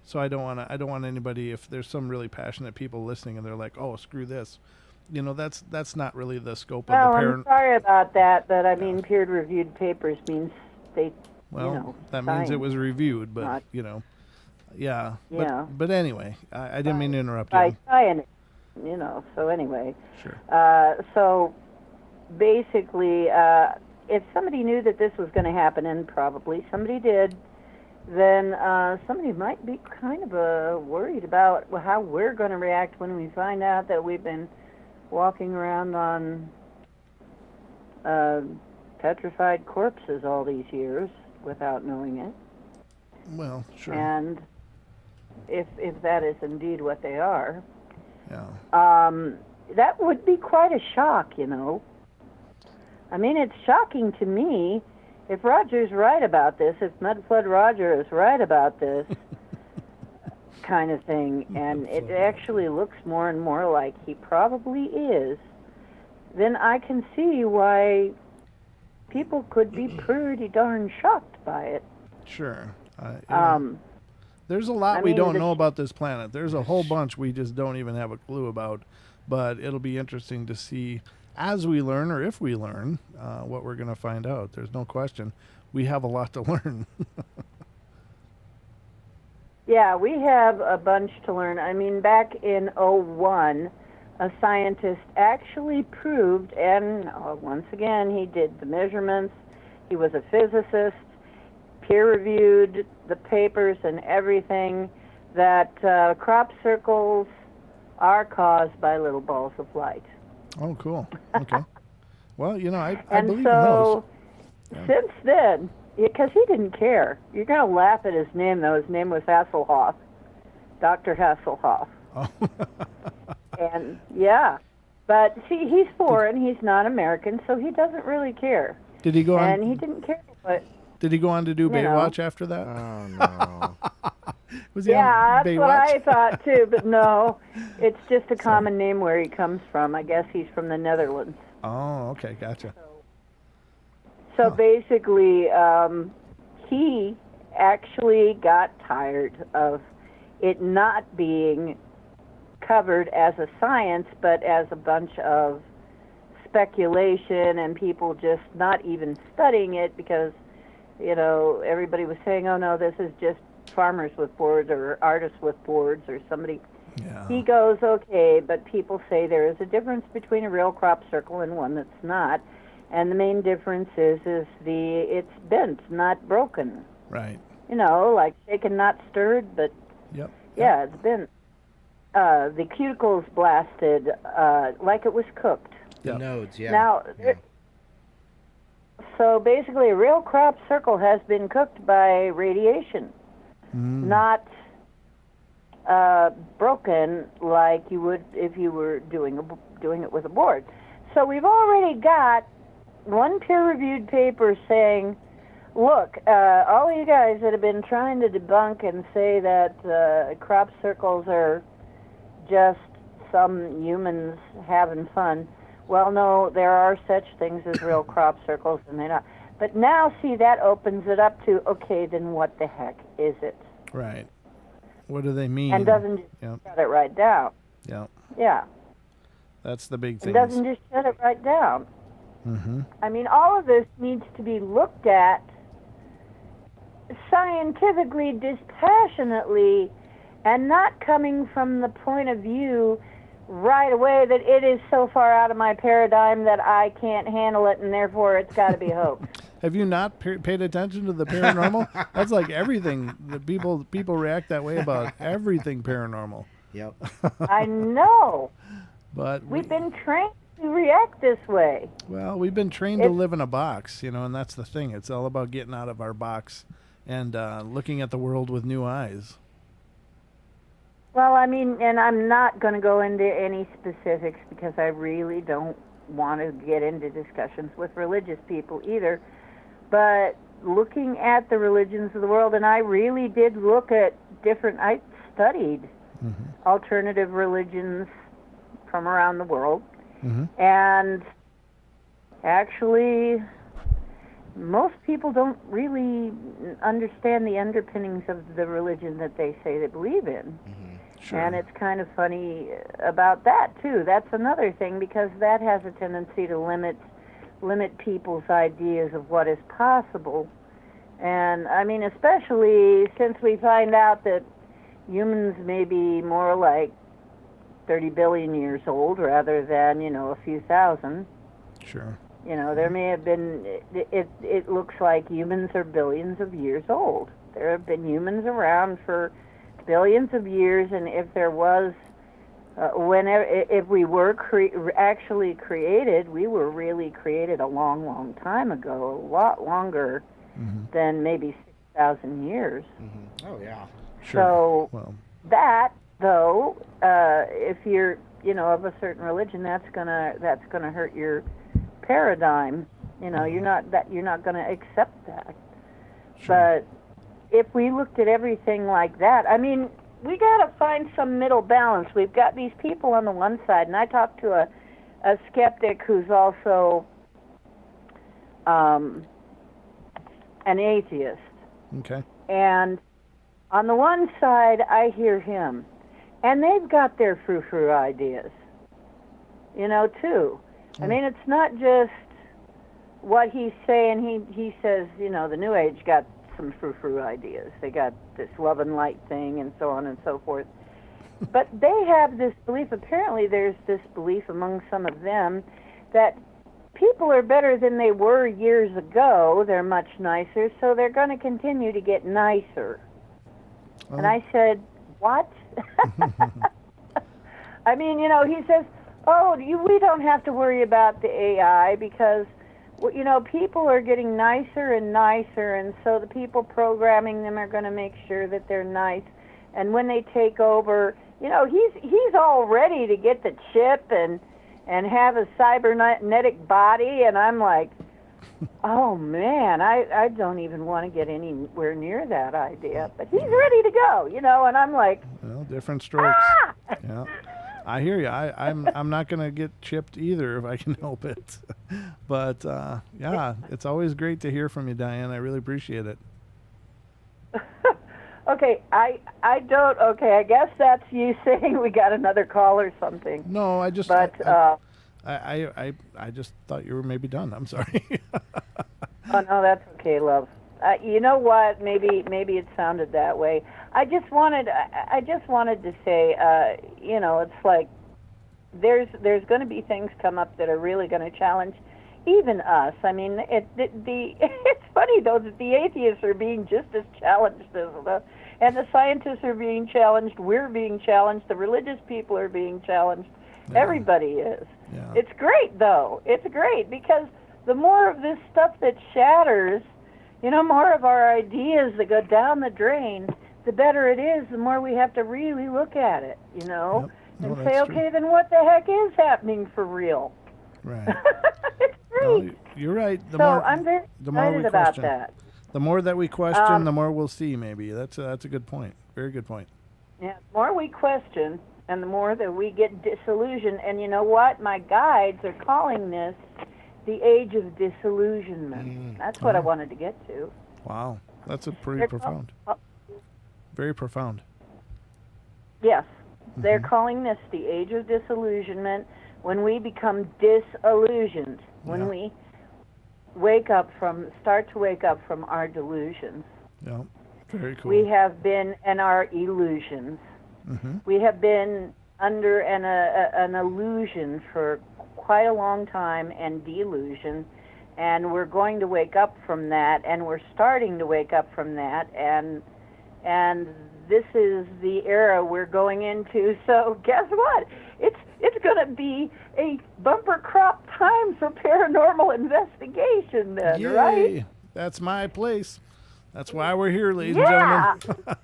So I don't want anybody, if there's some really passionate people listening and they're like, oh, screw this, that's not really the scope of the
I'm sorry about that, but I mean, peer-reviewed papers means they,
that means it was reviewed, but
not,
yeah.
Yeah.
But anyway, I didn't mean to interrupt you.
By science, so anyway.
Sure.
So basically, if somebody knew that this was going to happen, and probably somebody did, then somebody might be kind of worried about how we're going to react when we find out that we've been walking around on petrified corpses all these years without knowing it.
Well, sure.
And if that is indeed what they are, that would be quite a shock, I mean, it's shocking to me. If Roger's right about this, if Mudflood Roger is right about this kind of thing, and it actually looks more and more like he probably is, then I can see why people could be pretty darn shocked by it.
Sure. There's a lot we don't know about this planet. There's a whole bunch we just don't even have a clue about, but it'll be interesting to see as we learn, or if we learn, what we're going to find out. There's no question. We have a lot to learn.
Yeah, we have a bunch to learn. I mean, back in '01, a scientist actually proved, and once again, he did the measurements. He was a physicist, peer-reviewed the papers and everything, that crop circles are caused by little balls of light.
Oh, cool. Okay. Well, I
and
believe
so,
in those.
Since then, because he didn't care. You're going to laugh at his name, though. His name was Hasselhoff, Dr. Hasselhoff.
Oh.
And, but see, he's foreign. He's not American, so he doesn't really care.
Did he go on?
And he didn't care, but...
Did he go on to do Baywatch after that?
Oh, no.
Was he on
that's
Baywatch?
what I thought, too, but no. It's just a common name where he comes from. I guess he's from the Netherlands.
Oh, okay, gotcha.
So basically, he actually got tired of it not being covered as a science, but as a bunch of speculation and people just not even studying it because, everybody was saying, oh, no, this is just farmers with boards or artists with boards or somebody.
Yeah.
He goes, okay, but people say there is a difference between a real crop circle and one that's not. And the main difference is it's bent, not broken.
Right.
Like shaken, not stirred, but it's bent. The cuticles blasted like it was cooked.
The nodes,
Now, so basically a real crop circle has been cooked by radiation, not broken like you would if you were doing it with a board. So we've already got one peer-reviewed paper saying, look, all you guys that have been trying to debunk and say that crop circles are just some humans having fun, well, no, there are such things as real crop circles, and they're not. But now, see, that opens it up to, okay, then what the heck is it?
Right. What do they mean?
And doesn't just shut it right down.
Yeah.
Yeah.
That's the big thing.
It doesn't just shut it right down.
Mm-hmm.
I mean, all of this needs to be looked at scientifically, dispassionately, and not coming from the point of view right away that it is so far out of my paradigm that I can't handle it, and therefore it's got to be a hoax.
Have you not paid attention to the paranormal? That's like everything. The people react that way about everything paranormal.
Yep.
I know.
But
We've been trained to react this way.
well, we've been trained to live in a box, and that's the thing. It's all about getting out of our box and looking at the world with new eyes.
Well, I mean, and I'm not going to go into any specifics because I really don't want to get into discussions with religious people either. But looking at the religions of the world, and I really did look at I studied alternative religions from around the world. And actually, most people don't really understand the underpinnings of the religion that they say they believe in.
Sure.
And it's kind of funny about that, too. That's another thing, because that has a tendency to limit people's ideas of what is possible. And, I mean, especially since we find out that humans may be more like 30 billion years old rather than, a few thousand.
Sure.
There may have been, it looks like humans are billions of years old. There have been humans around for billions of years, and if there was, if we were actually created, we were really created a long, long time ago, a lot longer than maybe 6,000 years.
Oh, yeah.
Sure.
So that, though, if you're, of a certain religion, that's gonna hurt your paradigm. You're not gonna accept that.
Sure.
But if we looked at everything like that, I mean, we got to find some middle balance. We've got these people on the one side, and I talked to a skeptic who's also an atheist.
Okay.
And on the one side, I hear him, and they've got their frou-frou ideas, too. I mean, it's not just what he's saying. He says, the New Age got some frou-frou ideas. They got this love and light thing and so on and so forth. But they have this belief, apparently there's this belief among some of them, that people are better than they were years ago. They're much nicer, so they're going to continue to get nicer.
Oh.
And I said, what? I mean, he says, we don't have to worry about the AI because people are getting nicer and nicer, and so the people programming them are going to make sure that they're nice. And when they take over, he's all ready to get the chip and have a cybernetic body. And I'm like, oh man, I don't even want to get anywhere near that idea. But he's ready to go, And I'm like,
well, different strokes. Yeah. I hear you. I'm not going to get chipped either if I can help it. But, yeah, it's always great to hear from you, Diane. I really appreciate it.
Okay, I don't. Okay, I guess that's you saying we got another call or something.
No, I just.
But
I just thought you were maybe done. I'm sorry.
Oh no, that's okay, love. You know what? Maybe it sounded that way. I just wanted to say, it's like there's going to be things come up that are really going to challenge even us. I mean, it's funny though that the atheists are being just as challenged and the scientists are being challenged. We're being challenged. The religious people are being challenged. Yeah. Everybody is.
Yeah.
It's great though. It's great because the more of this stuff that shatters, more of our ideas that go down the drain, the better it is, the more we have to really look at it,
Yep. No,
and
that's
say, okay,
true.
then what the heck is happening for real?
Right.
It's great.
No, you're right.
I'm very excited about that.
The more that we question, the more we'll see, maybe. That's a good point. Very good point.
Yeah, the more we question, and the more that we get disillusioned. And you know what? My guides are calling this the age of disillusionment. That's what I wanted to get to.
Wow. That's pretty profound. Very profound.
Yes. They're calling this the age of disillusionment when we become disillusioned, when we start to wake up from our delusions.
Yeah. Very cool.
We have been, and our illusions. We have been under an illusion for quite a long time, and delusion, and we're going to wake up from that, and we're starting to wake up from that, and this is the era we're going into. So guess what? It's going to be a bumper crop time for paranormal investigation then,
Yay.
right?
That's my place. That's why we're here, ladies and
Yeah.
gentlemen.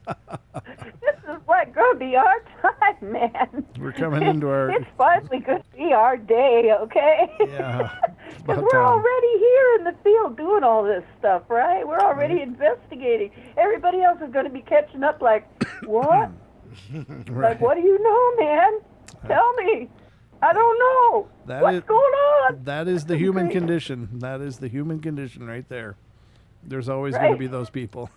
This is like going to be our time, man.
We're coming into our...
It's finally going to be our day, okay?
Yeah. it's
Because
about
we're
time.
already here in the field doing all this stuff, right? We're already investigating. Everybody else is going to be catching up like, what?
Right.
Like, what do you know, man? Tell me. I don't know. What's going on?
That is the human condition. That is the human condition right there. There's always going to be those people.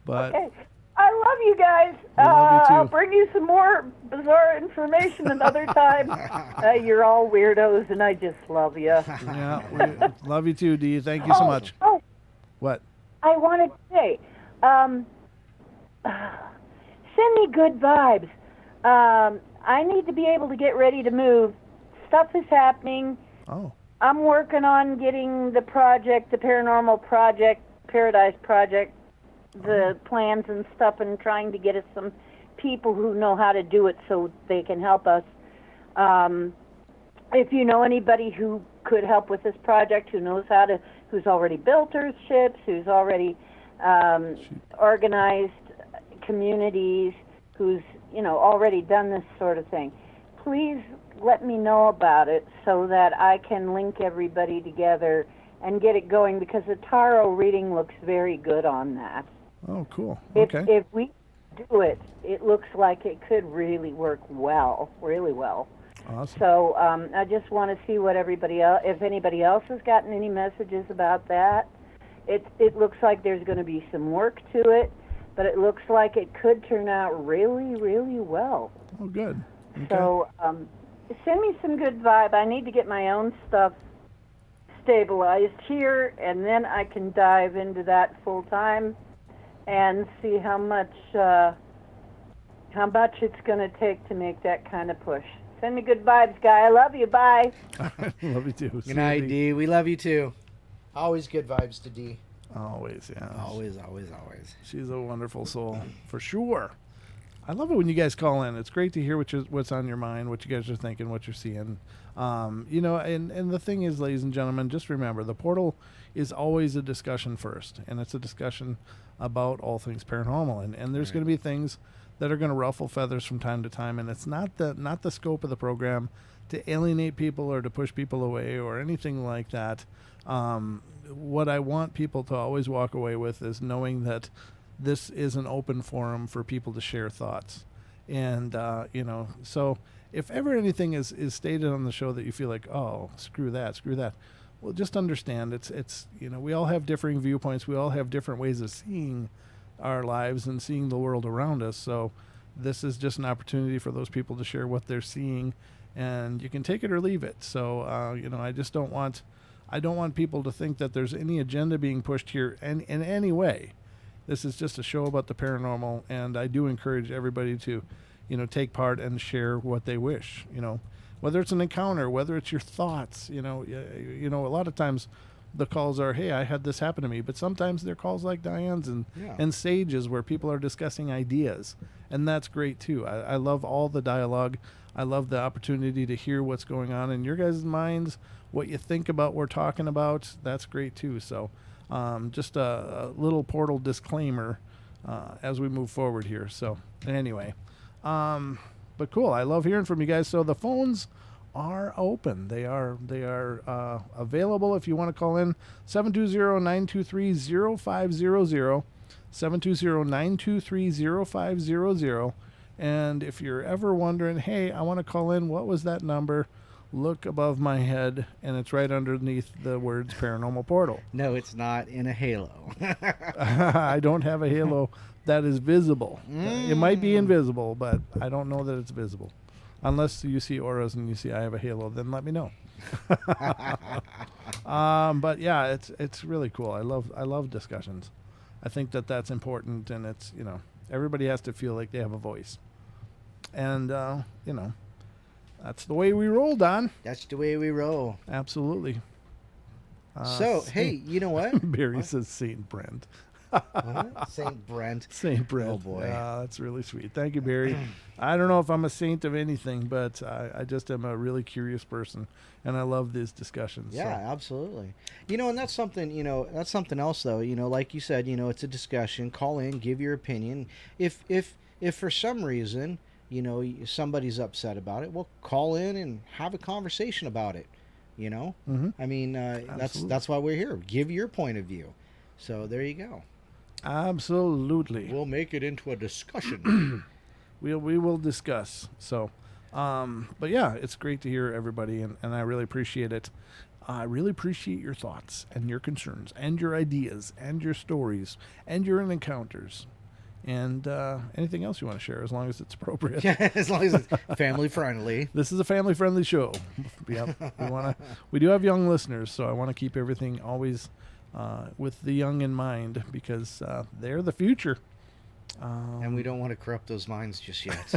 But
Okay. I love you guys.
love you too.
I'll bring you some more bizarre information another time. You're all weirdos, and I just love you.
yeah, we love you too, Dee. Thank you so much.
Oh,
What?
I wanted to say, send me good vibes. I need to be able to get ready to move. Stuff is happening.
Oh,
I'm working on getting the project, the Paranormal Project, Paradise Project, the plans and stuff, and trying to get us some people who know how to do it so they can help us. If you know anybody who could help with this project, who knows how to, who's already built Earth ships, who's already organized communities, who's already done this sort of thing, please let me know about it so that I can link everybody together and get it going, because the tarot reading looks very good on that.
oh, cool. Okay.
If we do it, it looks like it could really work well, really well.
Awesome.
So I just want to see what everybody else, if anybody else has gotten any messages about that. It looks like there's going to be some work to it, but it looks like it could turn out really, really well.
Oh, good. Okay.
So send me some good vibe. I need to get my own stuff stabilized here, and then I can dive into that full time and see how much it's going to take to make that kind of push. Send me good vibes, guy. I love you. Bye.
Love you too. See
Good
you,
night,
Dee.
Dee. We love you too. Always good vibes to Dee.
Always, yeah.
Always, always, always.
She's a wonderful soul, for sure. I love it when you guys call in. It's great to hear what's on your mind, what you guys are thinking, what you're seeing. And the thing is, ladies and gentlemen, just remember, the portal is always a discussion first, and it's a discussion about all things paranormal. And there's going to be things that are going to ruffle feathers from time to time, and it's not the scope of the program to alienate people or to push people away or anything like that. What I want people to always walk away with is knowing that this is an open forum for people to share thoughts. And, so if ever anything is stated on the show that you feel like, oh, screw that, well, just understand it's we all have differing viewpoints. We all have different ways of seeing our lives and seeing the world around us. So this is just an opportunity for those people to share what they're seeing, and you can take it or leave it. So, I just don't want people to think that there's any agenda being pushed here in any way. This is just a show about the paranormal, and I do encourage everybody to, take part and share what they wish. Whether it's an encounter, whether it's your thoughts. A lot of times the calls are, "Hey, I had this happen to me," but sometimes they're calls like Diane's and Sage's, where people are discussing ideas, and that's great too. I love all the dialogue. I love the opportunity to hear what's going on in your guys' minds, what you think about what we're talking about. That's great too. So. Just a little portal disclaimer as we move forward here. So anyway, but cool. I love hearing from you guys. So the phones are open. They are available if you want to call in. 720-923-0500, 720-923-0500. And if you're ever wondering, hey, I want to call in, what was that number? Look above my head, and it's right underneath the words Paranormal Portal.
No, it's not in a halo.
I don't have a halo that is visible. It might be invisible, but I don't know that it's visible. Unless you see auras and you see I have a halo, then let me know. But yeah, it's really cool. I love discussions. I think that's important, and it's everybody has to feel like they have a voice. And that's the way we roll, Don.
That's the way we roll.
Absolutely.
So, hey, you know what?
Barry says Saint Brent.
What? Saint Brent.
Saint Brent.
Oh, boy.
That's really sweet. Thank you, Barry. I don't know if I'm a saint of anything, but I just am a really curious person, and I love these discussions.
Yeah, absolutely. And that's something, that's something else, though. Like you said, it's a discussion. Call in, give your opinion. If for some reason, somebody's upset about it, well, call in and have a conversation about it.
Mm-hmm.
I mean, that's why we're here. Give your point of view. So there you go.
Absolutely.
We'll make it into a discussion.
We will discuss. So, but yeah, it's great to hear everybody, and I really appreciate it. I really appreciate your thoughts and your concerns and your ideas and your stories and your encounters. And anything else you want to share, as long as it's appropriate.
Yeah, as long as it's family friendly.
This is a family friendly show. Yep. We do have young listeners, so I want to keep everything always with the young in mind, because they're the future.
And we don't want to corrupt those minds just yet.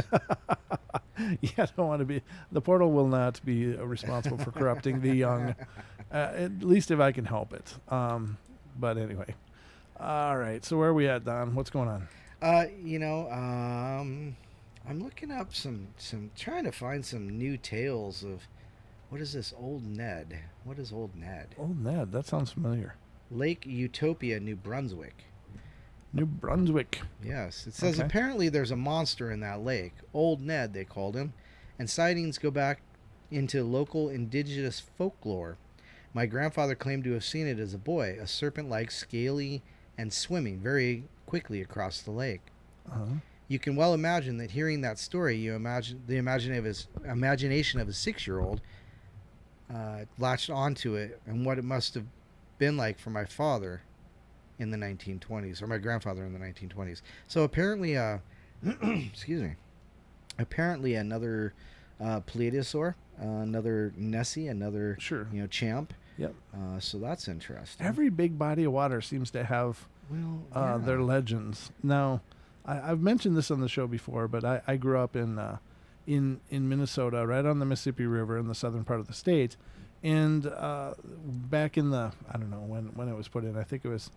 Yeah, I don't want to be. The portal will not be responsible for corrupting the young, at least if I can help it. But anyway. All right. So where are we at, Don? What's going on?
I'm looking up some trying to find some new tales of, what is this, Old Ned? What is Old Ned?
Old Ned, that sounds familiar.
Lake Utopia, New Brunswick.
New Brunswick.
Yes, it says
Okay.
apparently there's a monster in that lake, Old Ned they called him, and sightings go back into local indigenous folklore. My grandfather claimed to have seen it as a boy, a serpent-like, scaly, and swimming very quickly across the lake.
Uh-huh.
You can well imagine that hearing that story, you imagine the imagination of a 6-year-old latched onto it, and what it must have been like for my father in the 1920s, or my grandfather in the 1920s. So apparently, excuse me, apparently another plesiosaur, another Nessie, another
Sure.
champ.
Yep.
So that's interesting.
Every big body of water seems to have their legends. Now, I've mentioned this on the show before, but I grew up in Minnesota, right on the Mississippi River in the southern part of the state. And back in the, I don't know when it was put in, I think it was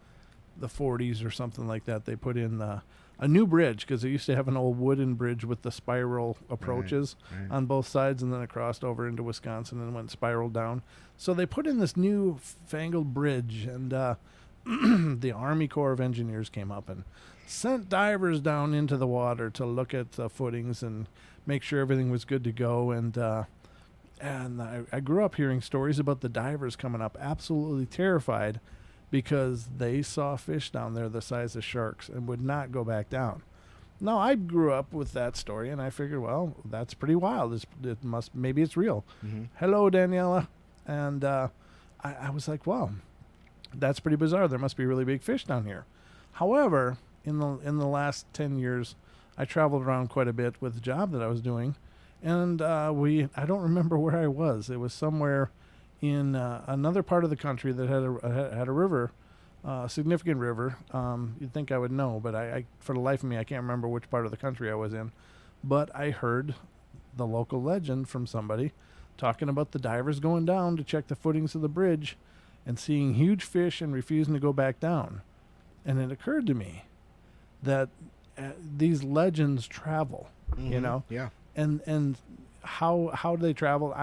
the 40s or something like that, they put in a new bridge, because they used to have an old wooden bridge with the spiral approaches
Right.
on both sides, and then it crossed over into Wisconsin and went spiral down. So they put in this new fangled bridge, and the Army Corps of Engineers came up and sent divers down into the water to look at the footings and make sure everything was good to go. And I grew up hearing stories about the divers coming up absolutely terrified, because they saw fish down there the size of sharks and would not go back down. Now, I grew up with that story, and I figured, well, that's pretty wild. Maybe it's real.
Mm-hmm.
Hello, Daniela. And I was like, well, that's pretty bizarre. There must be really big fish down here. However, in the last 10 years, I traveled around quite a bit with the job that I was doing, and I don't remember where I was. It was somewhere in another part of the country that had a river, significant river. You'd think I would know, but I for the life of me, I can't remember which part of the country I was in. But I heard the local legend from somebody talking about the divers going down to check the footings of the bridge and seeing huge fish and refusing to go back down. And it occurred to me that these legends travel,
Yeah.
and how do they travel?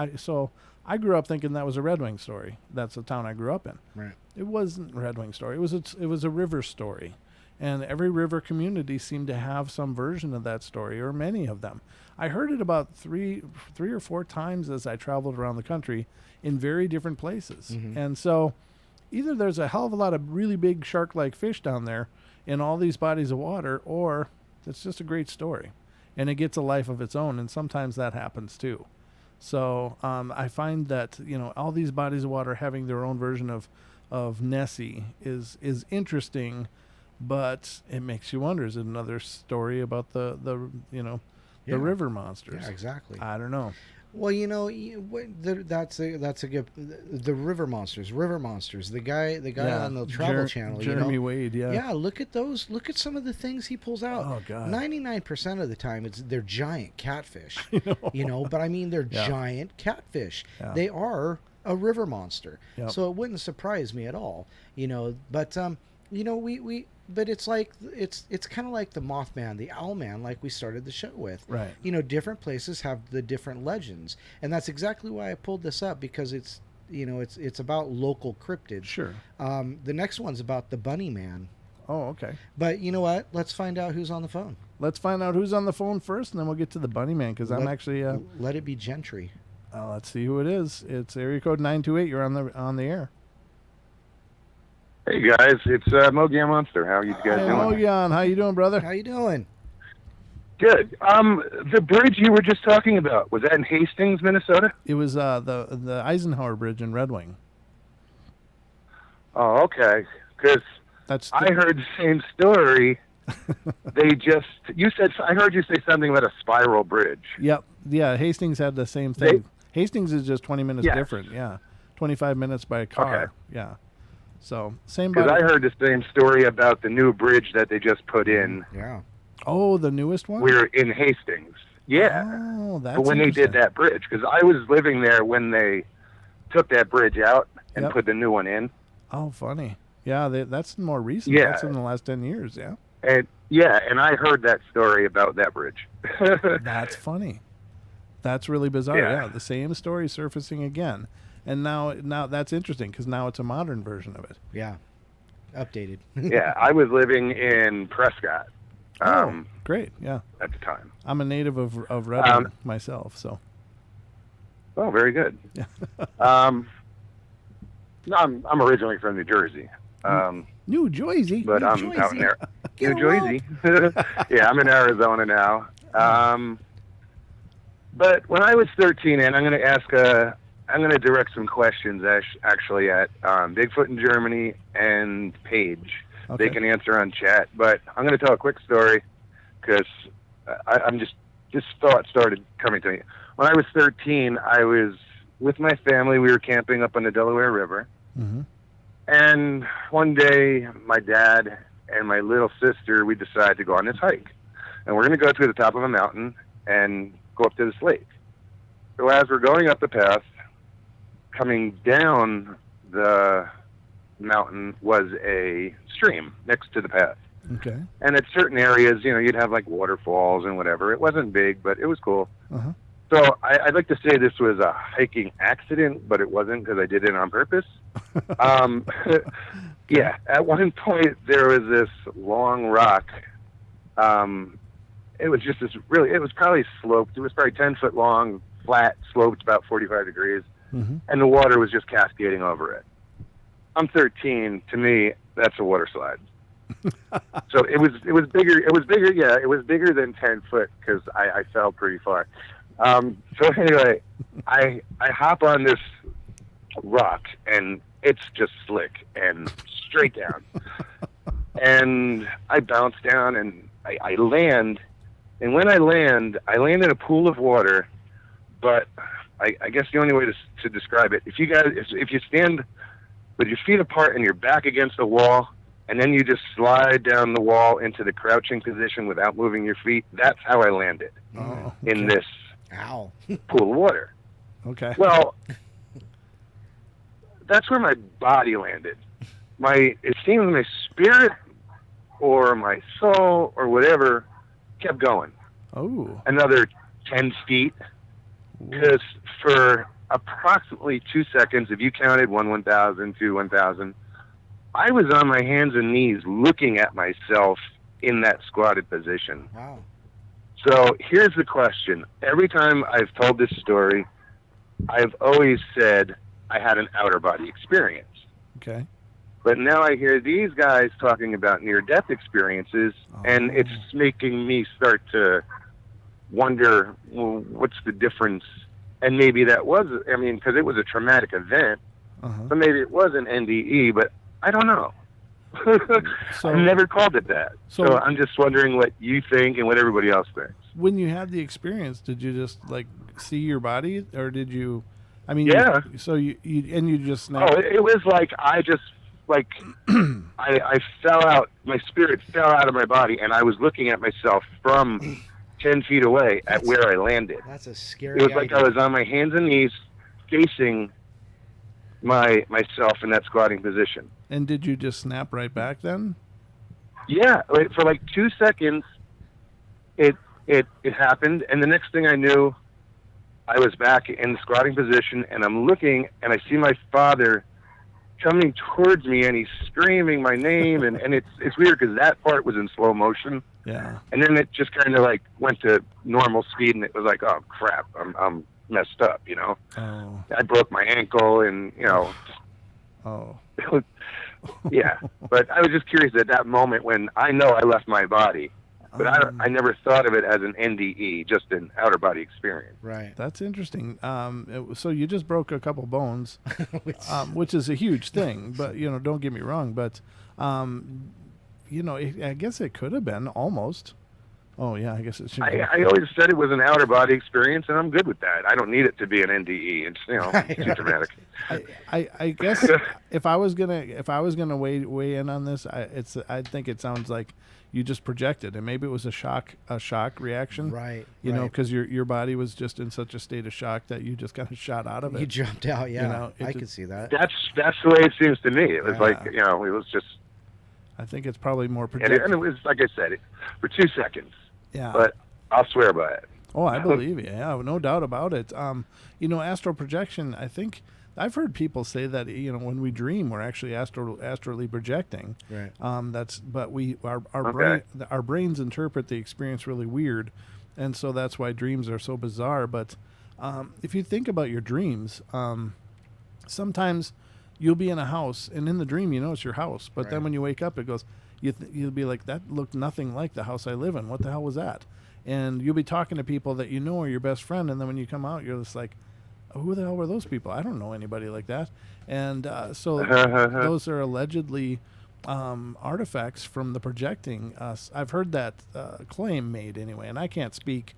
I grew up thinking that was a Red Wing story. That's the town I grew up in.
Right.
It wasn't a Red Wing story. It was a river story, and every river community seemed to have some version of that story, or many of them. I heard it about three or four times as I traveled around the country in very different places.
Mm-hmm.
And so either there's a hell of a lot of really big shark-like fish down there in all these bodies of water, or it's just a great story, and it gets a life of its own, and sometimes that happens too. So I find that all these bodies of water having their own version of Nessie is interesting, but it makes you wonder: is it another story about the river monsters?
Yeah, exactly.
I don't know.
Well, that's a good. The river monsters. The guy on the Travel Channel.
Jeremy Wade. Yeah.
Yeah, look at those. Look at some of the things he pulls out.
Oh God.
99% of the time, they're giant catfish. But I mean, they're giant catfish.
Yeah.
They are a river monster.
Yep.
So it wouldn't surprise me at all. But But it's like it's kind of like the Mothman, the Owlman, like we started the show with.
Right.
Different places have the different legends, and that's exactly why I pulled this up, because it's about local cryptids.
Sure.
The next one's about the Bunny Man.
Oh, okay.
But you know what? Let's find out who's on the phone.
Let's find out who's on the phone first, and then we'll get to the Bunny Man, because I'm actually.
Let it be Gentry.
Let's see who it is. It's area code 928. You're on the air.
Hey guys, it's Mogan Monster. How are you guys doing?
Mogan, how you doing, brother?
How you doing?
Good. The bridge you were just talking about, was that in Hastings, Minnesota?
It was the Eisenhower Bridge in Red Wing.
Oh, okay. Because I heard the same story. I heard you say something about a spiral bridge.
Yep. Yeah, Hastings had the same thing. Hastings is just 20 minutes different. Yeah. 25 minutes by car.
Okay.
Yeah. So, same.
Because I heard the same story about the new bridge that they just put in.
Yeah.
Oh, the newest one?
We're in Hastings. Yeah.
Oh, that's
But when they did that bridge, because I was living there when they took that bridge out and put the new one in.
Oh, funny. Yeah, that's more recent.
Yeah.
That's in the last 10 years, yeah.
And I heard that story about that bridge.
That's funny. That's really bizarre. Yeah, the same story surfacing again. And now that's interesting, because now it's a modern version of it.
Yeah. Updated.
Yeah, I was living in Prescott.
Great, yeah.
At the time.
I'm a native of Redmond myself, so.
Oh, very good.
Yeah.
I'm originally from New Jersey.
New Jersey?
But I'm out in there. New Jersey. Yeah, I'm in Arizona now. But when I was 13, and I'm going to direct some questions actually at Bigfoot in Germany and Paige.
Okay.
They can answer on chat, but I'm going to tell a quick story because this thought started coming to me. When I was 13, I was with my family. We were camping up on the Delaware River.
Mm-hmm.
And one day, my dad and my little sister, we decided to go on this hike. And we're going to go to the top of a mountain and go up to this lake. So as we're going up the path, coming down the mountain was a stream next to the path.
Okay.
And at certain areas, you'd have like waterfalls and whatever. It wasn't big, but it was cool.
Uh-huh.
So I'd like to say this was a hiking accident, but it wasn't, because I did it on purpose. Yeah, at one point there was this long rock. It was just it was probably sloped. It was probably 10 foot long, flat, sloped about 45 degrees.
Mm-hmm.
And the water was just cascading over it. I'm 13. To me, that's a water slide. So it was bigger. It was bigger. Yeah, it was bigger than 10 foot, because I fell pretty far. So anyway, I hop on this rock, and it's just slick and straight down. And I bounce down, and I land. And when I land in a pool of water. But I guess the only way to describe it, if you stand with your feet apart and your back against the wall, and then you just slide down the wall into the crouching position without moving your feet, that's how I landed in this pool of water.
Okay.
Well, that's where my body landed. It seems my spirit or my soul or whatever kept going.
Oh.
Another 10 feet. Because for approximately 2 seconds, if you counted 1,000, 2, 1,000, I was on my hands and knees looking at myself in that squatted position.
Wow.
So here's the question. Every time I've told this story, I've always said I had an outer body experience.
Okay.
But now I hear these guys talking about near-death experiences, and it's making me start to wonder, well, what's the difference? And maybe that was, because it was a traumatic event, so maybe it was an NDE, but I don't know.
So,
I've never called it that. So I'm just wondering what you think and what everybody else thinks.
When you had the experience, did you just see your body, or did you? I mean,
Yeah.
So you just snapped.
Oh, it was like I just like I fell out. My spirit fell out of my body, and I was looking at myself from 10 feet away at where I landed.
That's a scary
It was like
idea.
I was on my hands and knees, facing myself in that squatting position.
And did you just snap right back then?
Yeah, for like 2 seconds, it happened, and the next thing I knew, I was back in the squatting position, and I'm looking, and I see my father coming towards me, and he's screaming my name, and it's weird because that part was in slow motion,
Yeah.
and then it just kind of like went to normal speed, and it was like, oh crap, I'm messed up, you know.
Oh.
I broke my ankle, and you know.
Oh.
Yeah, but I was just curious at that moment when I know I left my body, but I never thought of it as an NDE, just an outer body experience.
Right.
That's interesting. So you just broke a couple bones, which is a huge thing. But don't get me wrong. But I guess it could have been almost. Oh yeah, I guess it should.
I always said it was an outer body experience, and I'm good with that. I don't need it to be an NDE. It's too dramatic.
I guess if I was gonna weigh in on this, I think it sounds like you just projected, and maybe it was a shock reaction,
Right.
You know, because your body was just in such a state of shock that you just kind of shot out of it.
You jumped out. Yeah, I
just-
could see that.
That's the way it seems to me. It was
Yeah.
like it was just,
I think it's probably more
and
projected.
it was like I said, for 2 seconds.
Yeah.
But I'll swear by it.
Oh, I believe you. Yeah, no doubt about it. Astral projection. I think I've heard people say that when we dream, we're actually astrally projecting.
Right.
But
Okay.
our brains interpret the experience really weird, and so that's why dreams are so bizarre. But if you think about your dreams, sometimes you'll be in a house, and in the dream you know it's your house, but then
Right.
when you wake up, it goes. You'll be like, that looked nothing like the house I live in. What the hell was that? And you'll be talking to people that you know are your best friend, and then when you come out, you're just like, oh, who the hell were those people? I don't know anybody like that. And so those are allegedly artifacts from the projecting. I've heard that claim made anyway, and I can't speak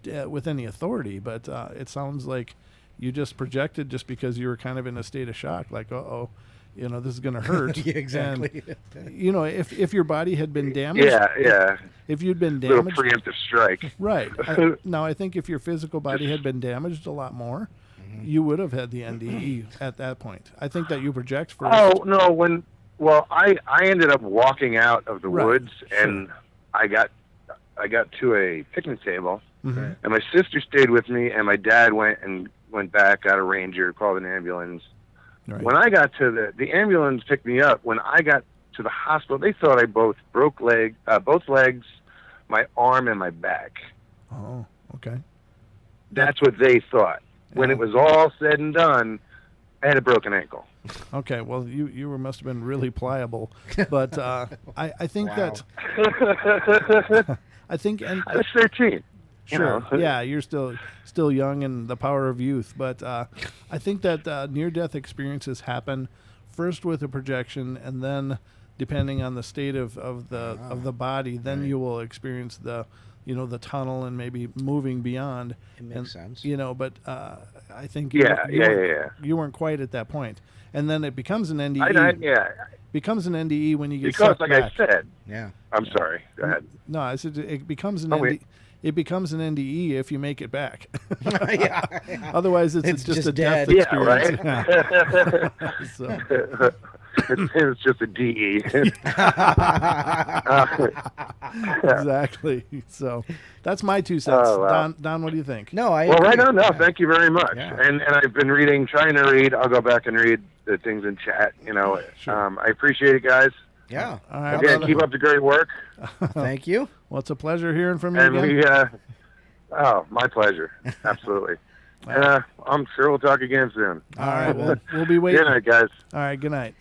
with any authority, but it sounds like you just projected just because you were kind of in a state of shock, like, uh-oh. This is going to hurt.
Yeah, exactly.
And, if your body had been damaged.
Yeah.
If you'd been
Little
damaged.
preemptive strike.
Right. Now, I think if your physical body had been damaged a lot more, you would have had the NDE at that point. I think that you project first.
Oh no! I ended up walking out of the
Right,
woods, and I got to a picnic table,
Mhm.
and my sister stayed with me, and my dad went back, got a ranger, called an ambulance.
Right.
When I got to the ambulance picked me up. When I got to the hospital, they thought I both broke both legs, my arm, and my back.
Oh, okay.
That's what they thought. When
Yeah.
it was all said and done, I had a broken ankle.
Okay. Well, you must have been really pliable, but I think
Wow.
I think and
I was 13.
Sure.
You know.
Yeah, you're still young and the power of youth. But I think that near-death experiences happen first with a projection, and then depending on the state of the body, then you will experience the tunnel and maybe moving beyond.
It makes sense.
But I think
Yeah.
you weren't quite at that point, and then it becomes an NDE.
Yeah.
Becomes an NDE when you get
Because,
sucked
like
back.
I said,
Yeah.
I'm sorry. Go ahead.
No, I said it becomes an
Oh,
NDE.
wait.
It becomes an NDE if you make it back.
yeah.
Otherwise, it's
It's
just
just
a death
dead.
Yeah,
experience.
right?
So,
It's just a DE.
exactly. So that's my 2 cents.
Oh, wow.
Don, what do you think?
No, I.
Well,
agree.
right on. No,
Yeah.
thank you very much.
Yeah.
And I've been trying to read. I'll go back and read the things in chat.
Sure.
I appreciate it, guys.
Yeah.
All right,
Again,
brother.
keep up the great work.
Thank you.
Well, it's a pleasure hearing from you
And
again.
my pleasure. Absolutely. I'm sure we'll talk again soon.
All right. Well, we'll be waiting.
Good night, guys.
All right. Good night.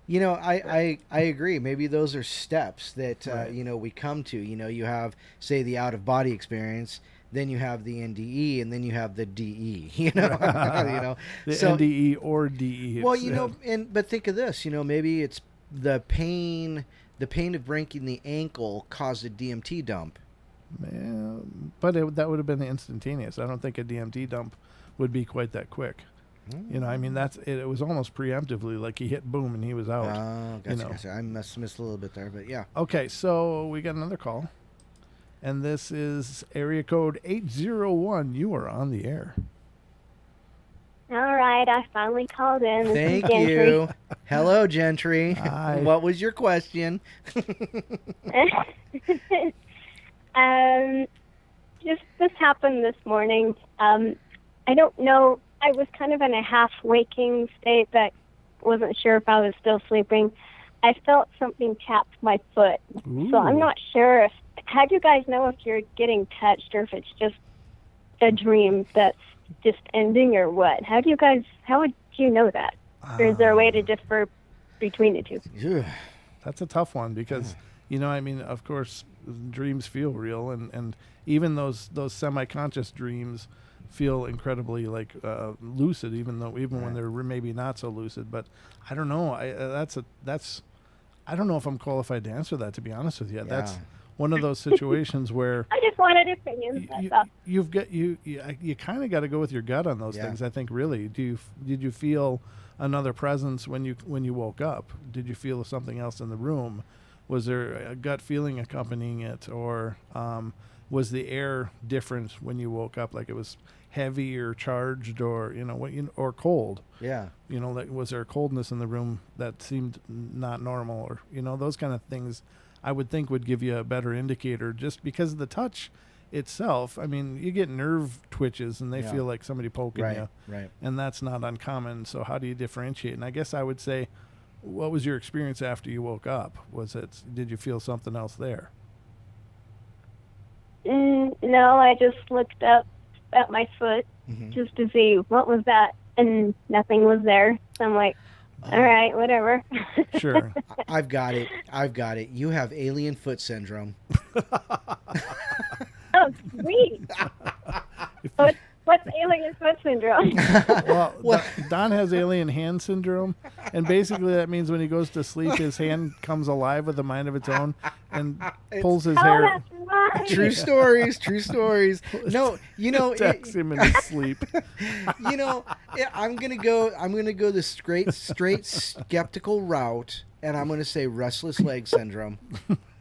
I agree. Maybe those are steps that
Right.
we come to. You have, say, the out of body experience, then you have the NDE, and then you have the DE.
The
So-
NDE or DE.
Well,
It's,
but think of this. Maybe it's the pain of breaking the ankle caused a DMT dump.
But that would have been instantaneous. I don't think a DMT dump would be quite that quick. You know, I mean, it was almost preemptively, like he hit boom and he was out.
Oh, gotcha,
you know.
gotcha. I missed a little bit there, but yeah.
Okay, so we got another call. And this is area code 801. You are on the air.
All right, I finally called in. This is
Thank
Gentry.
you. Hello, Gentry.
Hi.
What was your question?
Just this happened this morning. I don't know. I was kind of in a half waking state that wasn't sure if I was still sleeping. I felt something tap my foot.
Ooh.
So I'm not sure if, how do you guys know if you're getting touched or if it's just a dream that's just ending or what? How would you know that? Or is there a way to differ between the two?
Yeah.
That's a tough one because, you know, I mean, of course, dreams feel real, and even those semi-conscious dreams feel incredibly like lucid, even when they're maybe not so lucid. But I don't know. I don't know if I'm qualified to answer that. To be honest with you, that's one of those situations where
I just wanted opinions. That's all.
you kind of got to go with your gut on those things. I think really. Did you feel another presence when you woke up? Did you feel something else in the room? Was there a gut feeling accompanying it, or was the air different when you woke up? Like it was heavy or charged, or or cold?
Yeah.
Like was there a coldness in the room that seemed not normal, or those kind of things? I would think would give you a better indicator, just because of the touch itself. I mean, you get nerve twitches and they feel like somebody poking you,
Right.
and that's not uncommon. So how do you differentiate? And I guess I would say, what was your experience after you woke up? Did you feel something else there?
No, I just looked up at my foot just to see what was that, and nothing was there. So I'm like, all right, whatever.
Sure.
I've got it. You have alien foot syndrome.
Oh, sweet. What's alien foot syndrome?
Well, Don has alien hand syndrome, and basically that means when he goes to sleep, his hand comes alive with a mind of its own and pulls his hair.
That's right.
True stories. No,
Attacks him in his sleep.
I'm gonna go the straight skeptical route, and I'm gonna say restless leg syndrome.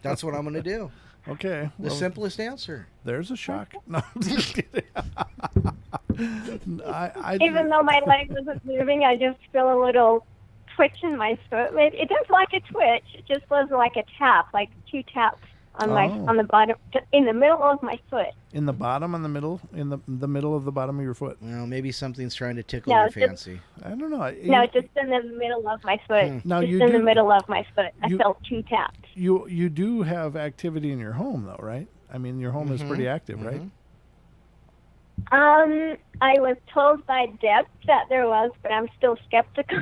That's what I'm gonna do.
Okay.
The simplest answer.
There's a shock. No, I'm just kidding.
Even though my leg wasn't moving, I just feel a little twitch in my foot. It does like a twitch. It just was like a tap, like two taps on on the bottom, in the middle of my foot.
In the bottom, in the middle of the bottom of your foot.
Well, maybe something's trying to tickle your fancy.
I don't know.
No, just in the middle of my foot.
Now
just in the middle of my foot. I felt two taps.
You do have activity in your home, though, right? I mean, your home is pretty active, right?
I was told by Deb that there was, but I'm still skeptical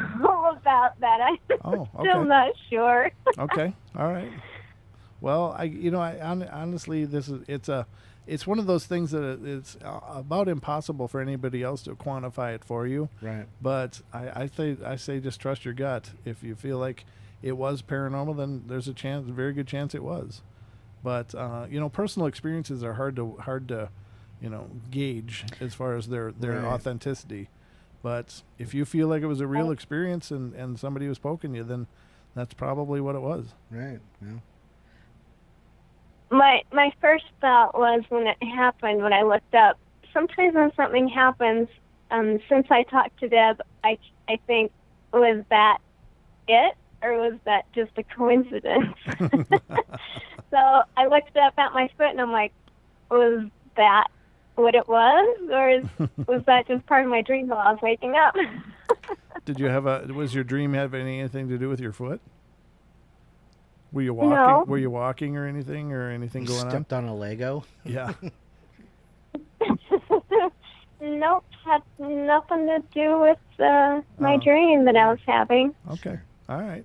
about that. I'm still not sure.
Okay, all right. Well, honestly, it's one of those things that it's about impossible for anybody else to quantify it for you.
Right.
But I say just trust your gut. If you feel like it was paranormal, then there's a very good chance it was. But personal experiences are hard to gauge as far as their authenticity. But if you feel like it was a real experience and somebody was poking you, then that's probably what it was.
Right. Yeah.
My first thought was when it happened, when I looked up, sometimes when something happens, since I talked to Deb, I think, was that it, or was that just a coincidence? So I looked up at my foot and I'm like, was that what it was, or was that just part of my dream while I was waking up?
Was your dream have anything to do with your foot? Were you walking?
No.
Were you walking or anything going on?
Stepped on a Lego?
Yeah.
Nope, had nothing to do with my dream that I was having.
Okay, all right.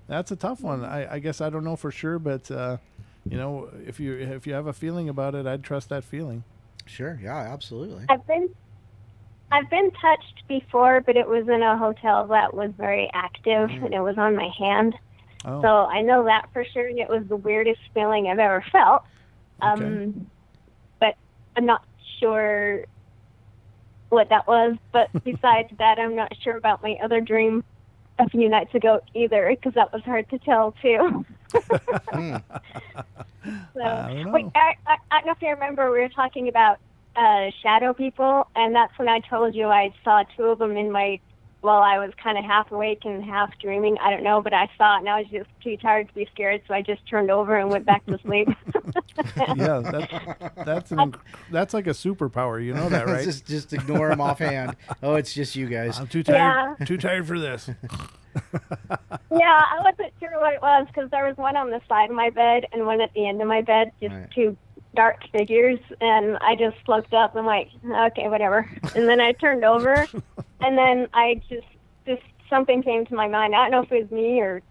That's a tough one. I guess I don't know for sure, but if you have a feeling about it, I'd trust that feeling.
Sure. Yeah. Absolutely.
I've been touched before, but it was in a hotel that was very active, and it was on my hand.
Oh.
So I know that for sure. It was the weirdest feeling I've ever felt.
Okay.
But I'm not sure what that was, but besides that, I'm not sure about my other dream a few nights ago either, because that was hard to tell too. So,
I don't know.
wait, I don't know if you remember, we were talking about shadow people, and that's when I told you I saw two of them while I was kind of half awake and half dreaming. I don't know, but I saw it, and I was just too tired to be scared, so I just turned over and went back to sleep.
Yeah, that's like a superpower. You know that, right?
just ignore them offhand. Oh, it's just you guys.
I'm too tired.
Yeah.
Too tired for this.
Yeah, I wasn't sure what it was, because there was one on the side of my bed and one at the end of my bed, just
Right.
two dark figures, and I just looked up and like, okay, whatever. And then I turned over, and then I just something came to my mind. I don't know if it was me or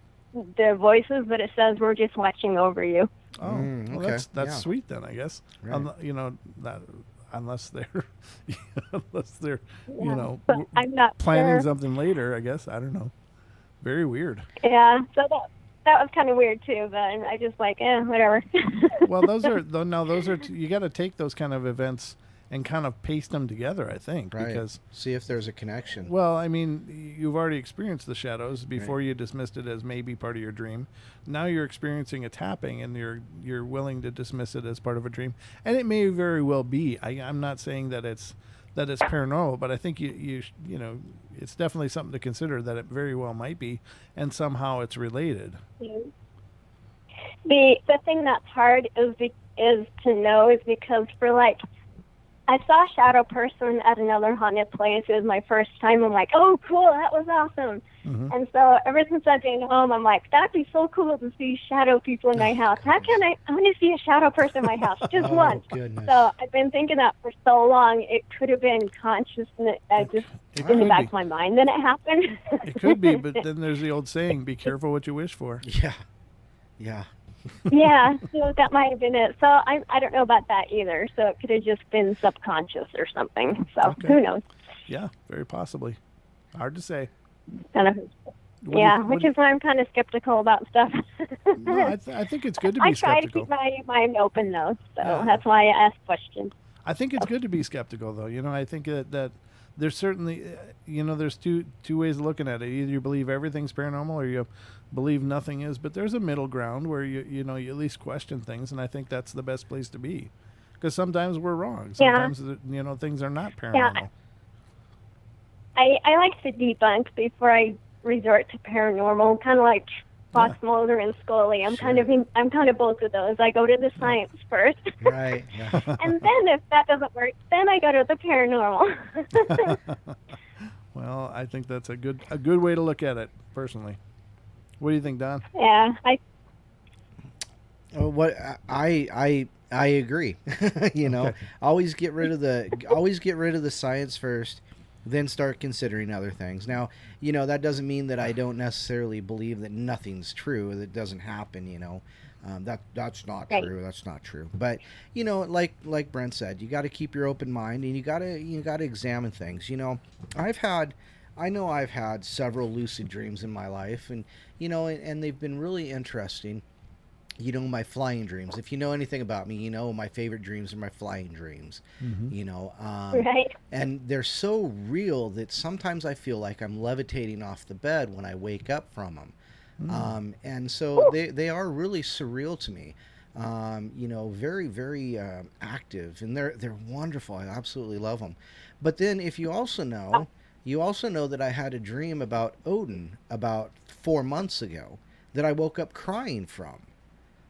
the voices, but it says, "We're just watching over you."
Oh, well,
okay.
that's
Yeah.
sweet then, I guess.
Right.
That unless they're you
Yeah,
know
but I'm not
planning
sure.
something later. I guess I don't know. Very weird.
Yeah, so that was kind of weird too, but I just like, whatever.
Well, those are you got to take those kind of events and kind of paste them together, I think,
Right.
because
See if there's a connection.
well, I mean, you've already experienced the shadows before you dismissed it as maybe part of your dream. Now you're experiencing a tapping, and you're willing to dismiss it as part of a dream, and it may very well be. I'm not saying that it's paranormal, but I think you know, it's definitely something to consider, that it very well might be, and somehow it's related.
The thing that's hard is to know is because for like, I saw a shadow person at another haunted place. It was my first time. I'm like, oh, cool, that was awesome.
Mm-hmm.
And so ever since I've been home, I'm like, that'd be so cool to see shadow people in my house. How can I want to see a shadow person in my house just
Oh,
once.
goodness.
So I've been thinking that for so long. It could have been conscious, and just
It
in the
could
back
be.
of my mind. Then it happened.
It could be, but then there's the old saying: "Be careful what you wish for."
Yeah. Yeah.
Yeah, so that might have been it. So I don't know about that either. So it could have just been subconscious or something. So
Okay.
who knows?
Yeah, very possibly. Hard to say.
Kind of.
What do
Yeah,
you-
which is why I'm kind of skeptical about stuff.
No, I think it's good to be
I try to
skeptical.
keep my mind open though, so
Yeah.
that's why I ask questions.
I think it's good to be skeptical, though. You know, I think that there's certainly, there's two ways of looking at it. Either you believe everything's paranormal, or you believe nothing is. But there's a middle ground where you at least question things, and I think that's the best place to be. Because sometimes we're wrong. Sometimes things are not paranormal.
I like to debunk before I resort to paranormal, kind of like Fox Mulder and Scully. I'm kind of both of those. I go to the science first,
Right. Yeah.
and then if that doesn't work, then I go to the paranormal.
Well, I think that's a good way to look at it, personally. What do you think, Don?
Yeah,
What I agree.
Okay.
Always get rid of the science first, then start considering other things. Now, that doesn't mean that I don't necessarily believe that nothing's true, that doesn't happen. That's not
Right.
true. That's not true. But like Brent said, you got to keep your open mind, and you got to examine things. I've had several lucid dreams in my life, and and they've been really interesting. My flying dreams. If you know anything about me, my favorite dreams are my flying dreams.
right.
And they're so real that sometimes I feel like I'm levitating off the bed when I wake up from them. And so they are really surreal to me. Very, very active, and they're wonderful. I absolutely love them. But then if you also know that I had a dream about Odin about 4 months ago that I woke up crying from.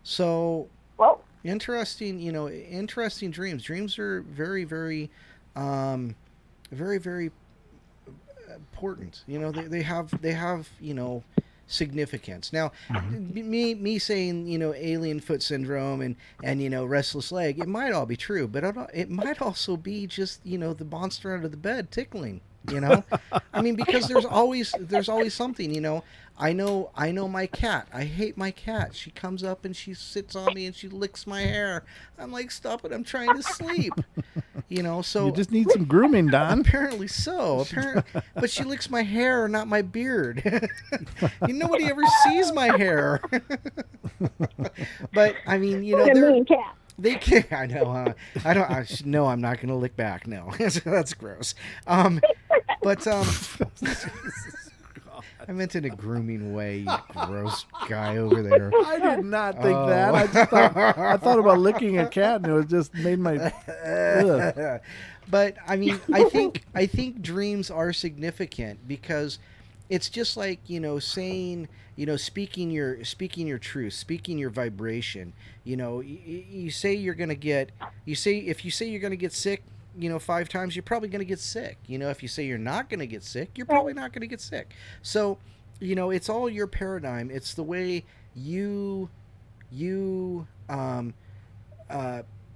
So
Whoa.
interesting dreams. Dreams are very, very, very, very important. They have significance. Now, me saying alien foot syndrome and restless leg, it might all be true, but it might also be just the monster under the bed tickling. I mean, because there's always something. I know my cat. I hate my cat. She comes up and she sits on me and she licks my hair. I'm like, stop it! I'm trying to sleep. So
You just need some grooming, Don.
apparently so. But she licks my hair, not my beard. Nobody ever sees my hair. But I mean,
What a mean cat.
They can. I know. I don't. No, I'm not going to lick back. No, that's gross. But I meant in a grooming way. You gross guy over there.
I did not think that. I thought about licking a cat, and it was just made my. Ugh.
But I mean, I think dreams are significant because it's just like, saying, speaking your truth, speaking your vibration. You say you're going to get, if you say you're going to get sick, 5 times, you're probably going to get sick. If you say you're not going to get sick, you're probably not going to get sick. So, it's all your paradigm. It's the way you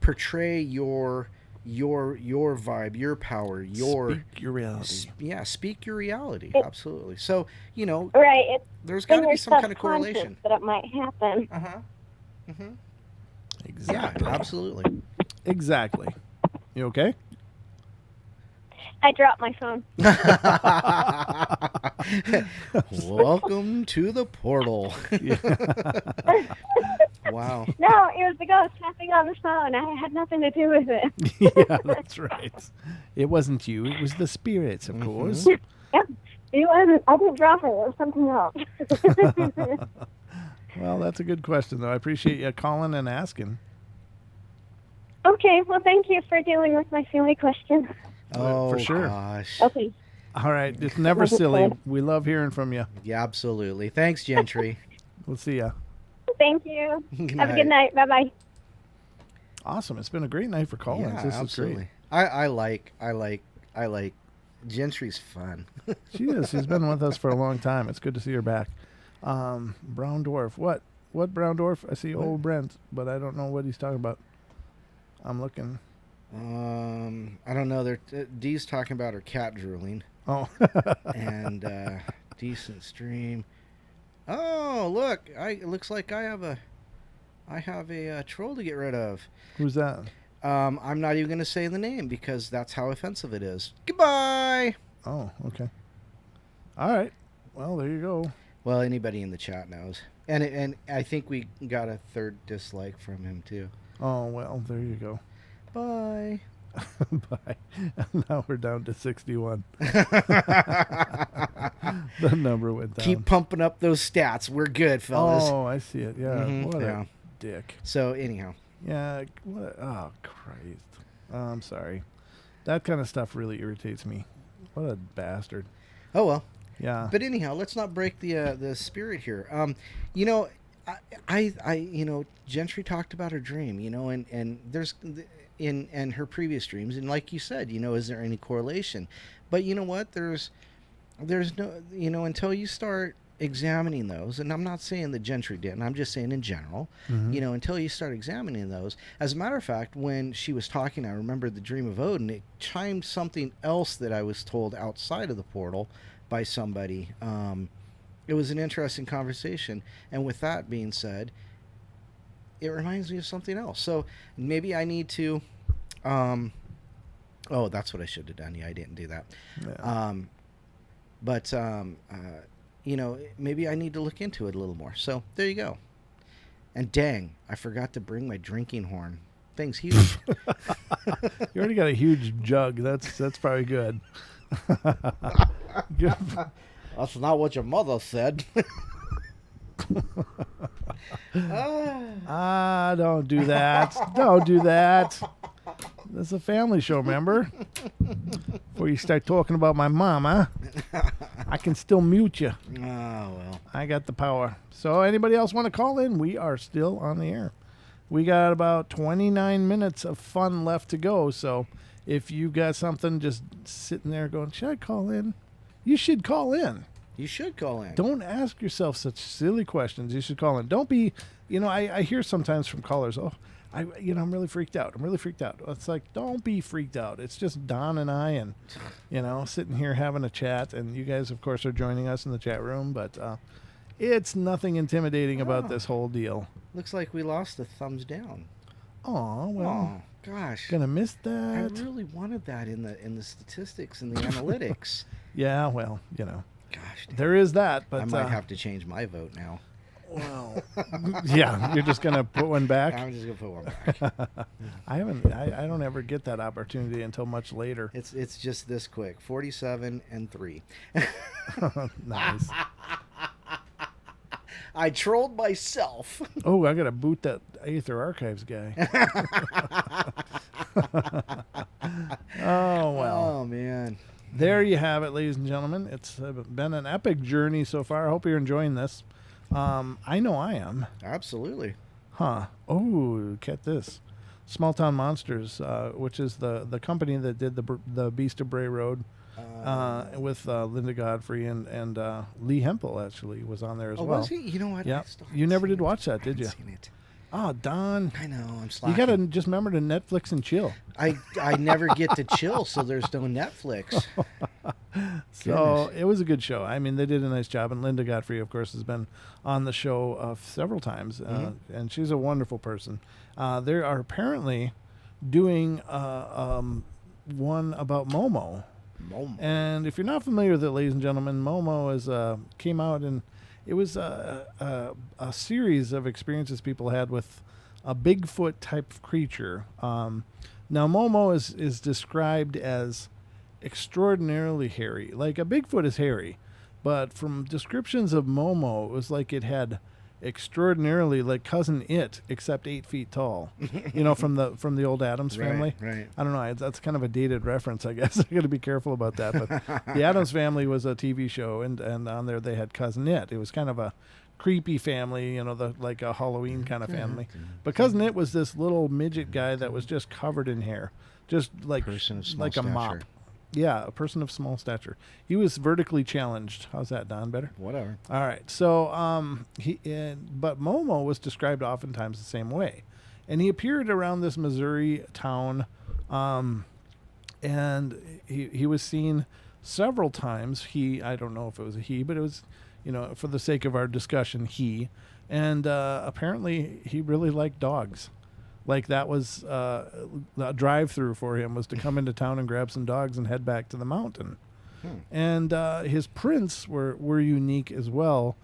portray your vibe, your power,
Speak your reality.
Speak your reality. Absolutely. So,
Right.
there's got to be some kind of correlation.
That it might happen.
Mm-hmm.
Exactly.
Yeah, absolutely.
Exactly. You okay?
I dropped my phone.
Welcome to the portal. Wow.
No, it was the ghost tapping on the phone. I had nothing to do with it.
Yeah, that's right. It wasn't you. It was the spirits, of course.
Yep. It wasn't. I didn't drop it. It was something else.
Well, that's a good question, though. I appreciate you calling and asking.
Okay. Well, thank you for dealing with my silly question.
Oh,
for sure.
Gosh.
Okay.
All right. It's never silly. We love hearing from you.
Yeah, absolutely. Thanks, Gentry.
We'll see ya.
Thank you.
Good
Have a good night. Bye-bye.
Awesome. It's been a great night for callers.
Yeah,
This
absolutely.
is great.
I like Gentry's fun.
She is. She's been with us for a long time. It's good to see her back. Brown Dwarf. What Brown Dwarf? I see old Brent, but I don't know what he's talking about. I'm looking.
I don't know. Dee's talking about her cat drooling.
Oh.
And decent stream. Oh, look! It looks like I have a troll to get rid of.
Who's that?
I'm not even going to say the name because that's how offensive it is. Goodbye.
Oh, okay. All right. Well, there you go.
Well, anybody in the chat knows, and I think we got a 3rd dislike from him too.
Oh, well, there you go.
Bye.
Bye. Now we're down to 61. The number went down.
Keep pumping up those stats. We're good, fellas.
Oh, I see it. Yeah. What
yeah.
a dick.
So anyhow.
Yeah. Oh, Christ. I'm sorry. That kind of stuff really irritates me. What a bastard.
Oh, well.
Yeah.
But anyhow, let's not break the spirit here. I Gentry talked about her dream, and there's in her previous dreams, and like you said, is there any correlation? But you know what? There's no, until you start examining those, and I'm not saying that Gentry didn't, I'm just saying in general, until you start examining those. As a matter of fact, when she was talking, I remembered the dream of Odin. It chimed something else that I was told outside of the portal by somebody. It was an interesting conversation, and with that being said, it reminds me of something else. So maybe I need to oh, that's what I should have done. Yeah, I didn't do that. Yeah. But maybe I need to look into it a little more. So there you go. And dang, I forgot to bring my drinking horn. Thing's huge.
You already got a huge jug. That's probably good. Good.
That's not what your mother said.
Don't do that. Don't do that. This is a family show, remember? Before you start talking about my mom, huh? I can still mute you.
Oh, well.
I got the power. So anybody else want to call in? We are still on the air. We got about 29 minutes of fun left to go. So if you got something just sitting there going, should I call in? You should call in.
You should call in.
Don't ask yourself such silly questions. You should call in. Don't be, I hear sometimes from callers, I'm really freaked out. I'm really freaked out. It's like, don't be freaked out. It's just Don and I and, sitting here having a chat. And you guys, of course, are joining us in the chat room. But it's nothing intimidating about this whole deal.
Looks like we lost the thumbs down.
Oh, well.
Oh, gosh.
Gonna miss that.
I really wanted that in the statistics and the analytics.
Yeah, well,
Gosh.
there is that. But
I might have to change my vote now.
Well, yeah, you're just gonna put one back.
I'm just gonna put one back.
I don't ever get that opportunity until much later.
It's just this quick. 47 and 3.
Nice.
I trolled myself.
Oh, I gotta boot that Aether Archives guy. Oh well.
Oh man.
There you have it, ladies and gentlemen. It's been an epic journey so far. I hope you're enjoying this. I know I am.
Absolutely.
Huh. Oh, get this. Small Town Monsters, which is the company that did the Beast of Bray Road with Linda Godfrey and Lee Hempel actually was on there as well.
Was he? You know what?
Yeah.
I still
You
haven't
never
seen
did watch that, did you?
Seen it.
Oh, Don.
I know. I'm
You
slacking.
got to just remember to Netflix and chill.
I never get to chill, so there's no Netflix.
So it was a good show. I mean, they did a nice job. And Linda Godfrey, of course, has been on the show several times. And she's a wonderful person. They are apparently doing one about Momo. And if you're not familiar with it, ladies and gentlemen, Momo came out and it was a series of experiences people had with a Bigfoot type of creature. Now, Momo is described as extraordinarily hairy. Like a Bigfoot is hairy, but from descriptions of Momo, it was like it had extraordinarily like Cousin It, except 8 feet tall. You know, from the old Addams Family.
Right.
I don't know. That's kind of a dated reference, I guess. I got to be careful about that. But the Addams Family was a TV show, and on there they had Cousin It. It was kind of a creepy family, you know, like a Halloween kind of family. But Cousin It was this little midget guy that was just covered in hair, just like
Person of small
like a mop.
stature.
Yeah, a person of small stature. He was vertically challenged. How's that, Don? Better?
Whatever.
All right. So, but Momo was described oftentimes the same way, and he appeared around this Missouri town, and he was seen several times. I don't know if it was a he, but it was, you know, for the sake of our discussion, he, and apparently he really liked dogs. Like that was a drive-through for him, was to come into town and grab some dogs and head back to the mountain. And his prints were unique as well.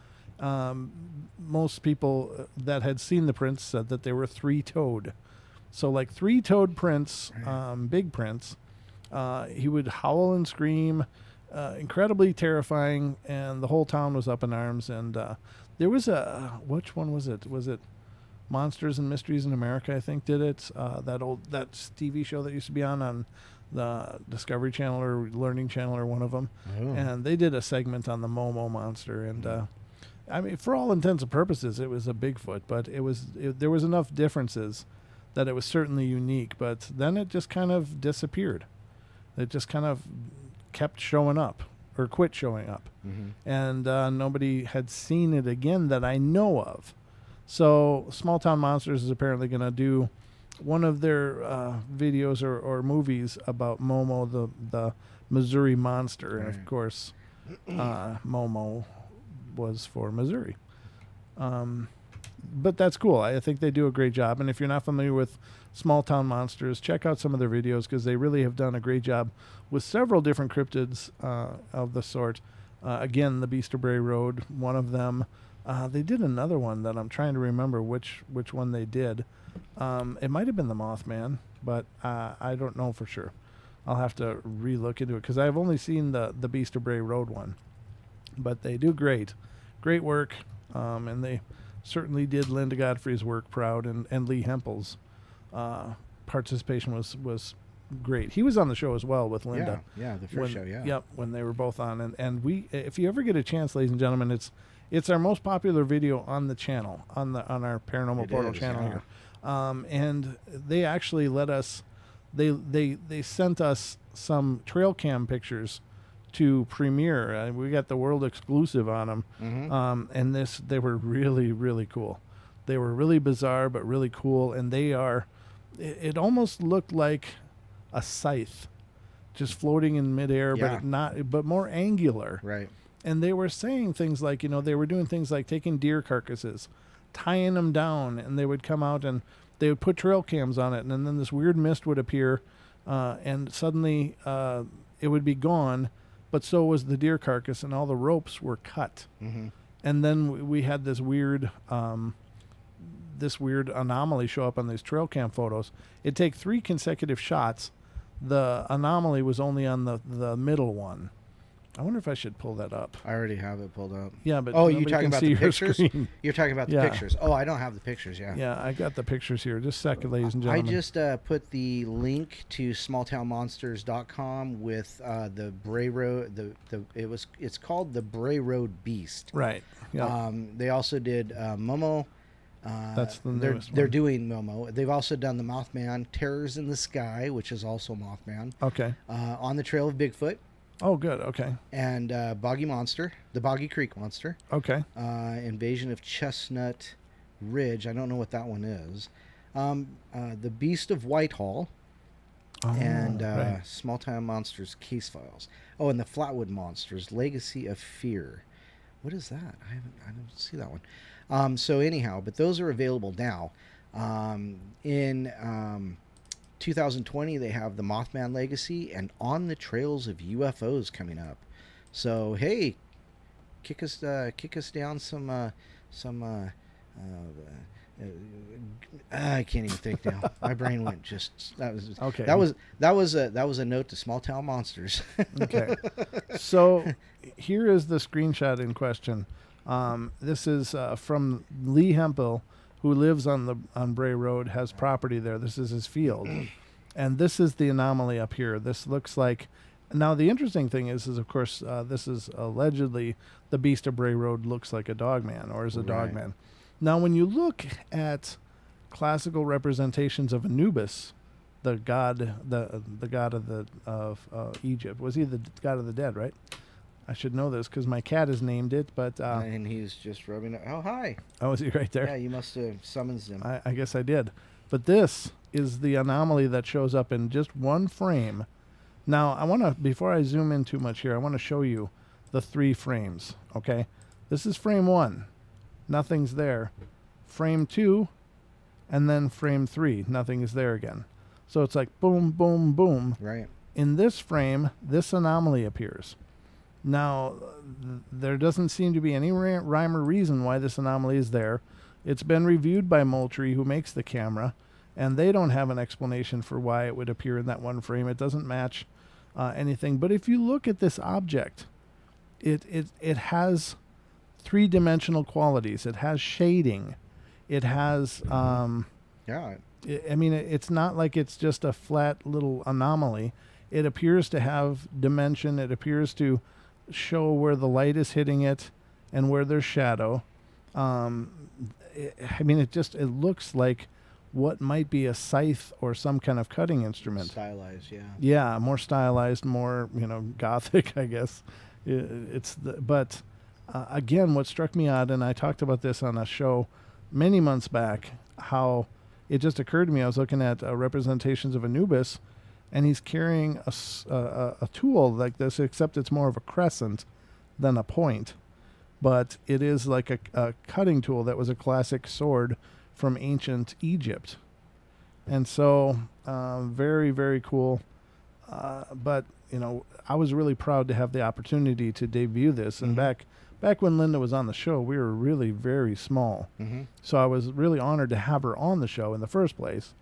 Most people that had seen the prints said that they were 3-toed. So like 3-toed prints, big prints. He would howl and scream, incredibly terrifying, and the whole town was up in arms. And there was which one was it? Was it Monsters and Mysteries in America, I think, did it. That TV show that used to be on the Discovery Channel or Learning Channel or one of them.
Oh.
And they did a segment on the Momo monster. And I mean, for all intents and purposes, it was a Bigfoot, but there was enough differences that it was certainly unique. But then it just kind of disappeared. It just kind of kept showing up or quit showing up. And nobody had seen it again that I know of. So Small Town Monsters is apparently going to do one of their videos or movies about Momo, the Missouri monster. And of course, Momo was for Missouri. But that's cool. I think they do a great job. And if you're not familiar with Small Town Monsters, check out some of their videos because they really have done a great job with several different cryptids of the sort. Again, the Beast of Bray Road, one of them. They did another one that I'm trying to remember which one they did. It might have been the Mothman, but I don't know for sure. I'll have to re-look into it because I've only seen the Beast of Bray Road one. But they do great work, and they certainly did Linda Godfrey's work proud, and Lee Hempel's participation was great. He was on the show as well with Linda.
Yeah, the first show, yeah.
Yep, when they were both on. And we, if you ever get a chance, ladies and gentlemen, it's our most popular video on the channel, on our Paranormal Portal channel here. And they actually let us, they sent us some trail cam pictures to premiere. We got the world exclusive on them. And they were really, really cool. They were really bizarre, but really cool. And it almost looked like a scythe just floating in midair, but more angular.
Right.
And they were saying things like, they were doing things like taking deer carcasses, tying them down, and they would come out and they would put trail cams on it, and then this weird mist would appear, and suddenly it would be gone, but so was the deer carcass, and all the ropes were cut. And then we had this weird anomaly show up on these trail cam photos. It'd take 3 consecutive shots. The anomaly was only on the middle one. I wonder if I should pull that up.
I already have it pulled up.
Yeah, but
oh, you
nobody
talking
can
about
see
the
your
pictures?
screen.
You're talking about the
Yeah.
pictures. Oh, I don't have the pictures. Yeah.
Yeah, I got the pictures here. Just a second, ladies and
I
gentlemen.
just put the link to smalltownmonsters.com with the Bray Road. It's called the Bray Road Beast.
Right. Yeah.
They also did Momo.
That's the newest
They're
one.
doing Momo. They've also done the Mothman Terrors in the Sky, which is also Mothman.
Okay.
On the Trail of Bigfoot.
Oh, good. Okay.
And Boggy Monster, the Boggy Creek Monster.
Okay.
Invasion of Chestnut Ridge. I don't know what that one is. The Beast of Whitehall.
Oh,
And
right.
Small Town Monsters Case Files. Oh, and the Flatwood Monsters Legacy of Fear. What is that? I don't see that one. So anyhow, but those are available now. In 2020, they have the Mothman Legacy and On the Trails of UFOs coming up. So hey, kick us down some I can't even think now. My brain went just
Okay.
That was a note to Small Town Monsters.
Okay. So here is the screenshot in question. This is from Lee Hempel, who lives on Bray Road, has property there. This is his field. And this is the anomaly up here. This looks like... Now, the interesting thing is of course, this is allegedly the Beast of Bray Road looks like a dogman, or is a
Right.
dogman. Now, when you look at classical representations of Anubis, the god, the god of Egypt, was he the god of the dead? Right? I should know this because my cat has named it. But
and he's just rubbing it. Oh, hi.
oh, is he right there?
Yeah, you must have summoned him.
I guess I did. But this is the anomaly that shows up in just one frame. Now, I want to, before I zoom in too much here, I want to show you the 3 frames. Okay, this is frame 1. Nothing's there. Frame 2, and then frame 3. Nothing is there again. So it's like boom, boom, boom.
Right.
In this frame, this anomaly appears. Now, there doesn't seem to be any rhyme or reason why this anomaly is there. It's been reviewed by Moultrie, who makes the camera, and they don't have an explanation for why it would appear in that one frame. It doesn't match anything. But if you look at this object, it has 3-dimensional qualities. It has shading. It has...
Yeah.
I mean, it's not like it's just a flat little anomaly. It appears to have dimension. It appears to show where the light is hitting it and where there's shadow. I mean, it looks like what might be a scythe or some kind of cutting instrument.
Stylized, yeah.
Yeah, more stylized, more, gothic, I guess. But again, what struck me odd, and I talked about this on a show many months back, how it just occurred to me. I was looking at representations of Anubis, and he's carrying a tool like this, except it's more of a crescent than a point. But it is like a cutting tool that was a classic sword from ancient Egypt. And so, very, very cool. But, I was really proud to have the opportunity to debut this. And back when Linda was on the show, we were really very small.
Mm-hmm.
So I was really honored to have her on the show in the first place.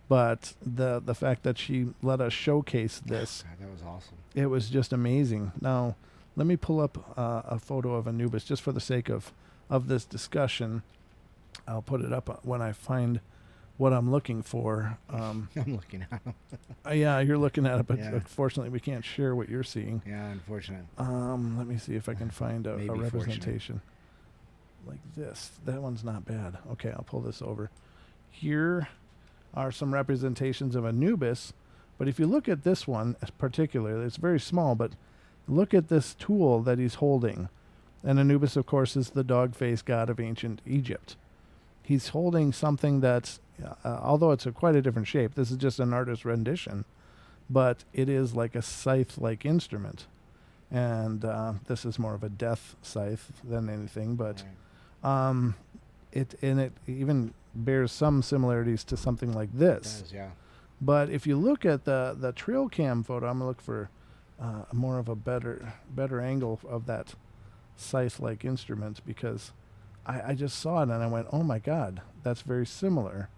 But the fact that she let us showcase this,
God, that was awesome.
it was just amazing. Now, let me pull up a photo of Anubis just for the sake of this discussion. I'll put it up when I find what I'm looking for.
I'm looking at him.
Yeah, you're looking at it, but
Yeah.
unfortunately we can't share what you're seeing.
Yeah, unfortunate.
Let me see if I can find a
Maybe
representation like this. That one's not bad. Okay, I'll pull this over. Here are some representations of Anubis, but if you look at this one particularly, it's very small, but look at this tool that he's holding. And Anubis, of course, is the dog-faced god of ancient Egypt. He's holding something that's, although it's quite a different shape, this is just an artist's rendition, but it is like a scythe-like instrument. And this is more of a death scythe than anything, but it even bears some similarities to something like this.
It does, yeah.
But if you look at the trail cam photo, I'm gonna look for more of a better angle of that scythe-like instrument, because I just saw it and I went, oh my God, that's very similar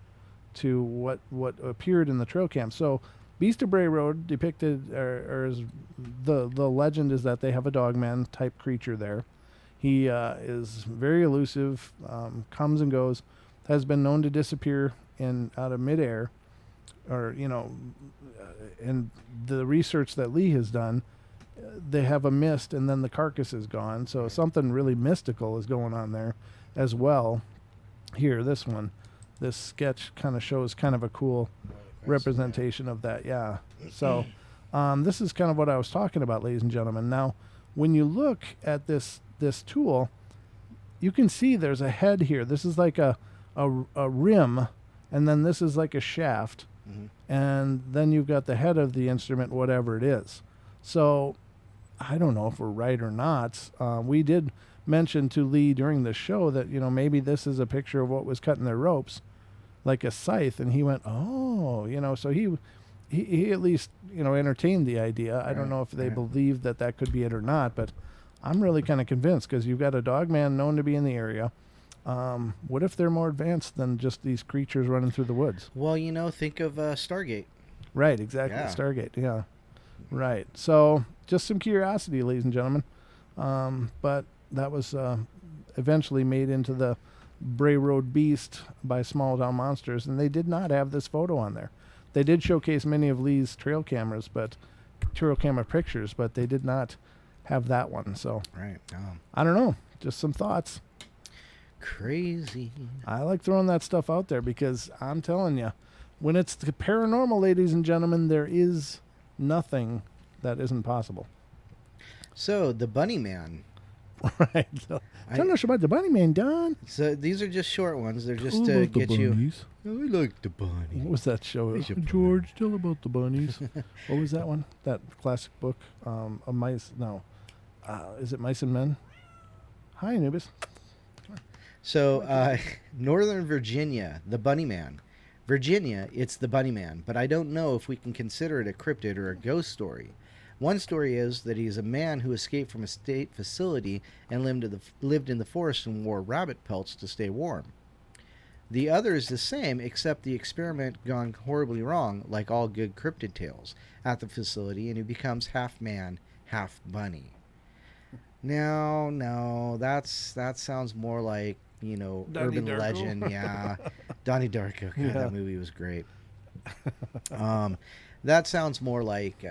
to what appeared in the trail cam. So Beast of Bray Road depicted, or is the legend is that they have a dogman type creature there. He is very elusive, comes and goes, has been known to disappear out of midair, or in the research that Lee has done, they have a mist and then the carcass is gone. So something really mystical is going on there as well. Here, this sketch kind of shows kind of a cool representation of that. Yeah. So this is kind of what I was talking about, ladies and gentlemen. Now, when you look at this tool, you can see there's a head here. This is like a rim, and then this is like a shaft. And then you've got the head of the instrument, whatever it is. So I don't know if we're right or not. We did mention to Lee during the show that, maybe this is a picture of what was cutting their ropes, like a scythe. And he went, oh, so he at least, entertained the idea. I don't know if they believed that could be it or not, but I'm really kind of convinced, because you've got a dogman known to be in the area. What if they're more advanced than just these creatures running through the woods?
Well, think of Stargate.
Right, exactly. Yeah. Stargate, yeah. Right. So, just some curiosity, ladies and gentlemen. But that was eventually made into the Bray Road Beast by Small Town Monsters, and they did not have this photo on there. They did showcase many of Lee's trail camera pictures, but they did not have that one. So,
right.
I don't know. Just some thoughts.
Crazy.
I like throwing that stuff out there, because I'm telling you, when it's the paranormal, ladies and gentlemen, there is nothing that isn't possible.
So, the Bunny Man.
Right. So, tell us about the Bunny Man, Don.
So, these are just short ones. They're just to get you. Oh, I like the bunny.
What was that show? George, tell about the bunnies. What was that one? That classic book? A mice. No. Is it Mice and Men? Hi, Anubis.
So, Northern Virginia, the Bunny Man. Virginia, it's the Bunny Man, but I don't know if we can consider it a cryptid or a ghost story. One story is that he is a man who escaped from a state facility and lived in the forest and wore rabbit pelts to stay warm. The other is the same, except the experiment gone horribly wrong, like all good cryptid tales, at the facility, and he becomes half man, half bunny. No, that sounds more like, urban
Darko.
legend. Yeah, Donnie Darko. God, that movie was great. That sounds more like,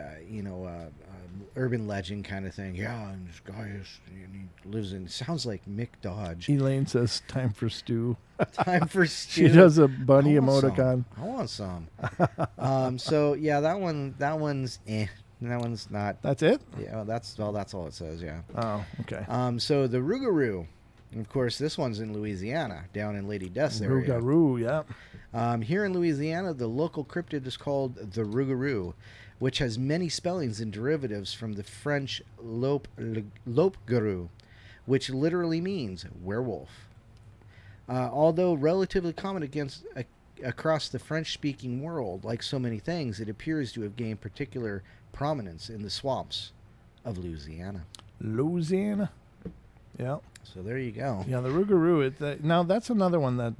urban legend kind of thing. Yeah, and this guy he lives in. Sounds like Mick Dodge.
Elaine says, "Time for stew."
Time for stew.
She does a bunny emoticon.
I want some. So yeah, that one's eh. That one's not.
That's it?
Yeah, that's all it says. Yeah.
Oh, okay.
So the Rougarou, of course, this one's in Louisiana, down in Lady Death's area.
Rougarou, yeah.
Here in Louisiana, the local cryptid is called the Rougarou, which has many spellings and derivatives from the French loup-garou, which literally means werewolf. Although relatively common across the French-speaking world, like so many things, it appears to have gained particular prominence in the swamps of Louisiana.
Louisiana? Yeah.
So there you go.
Yeah, the Rougarou. Now, that's another one that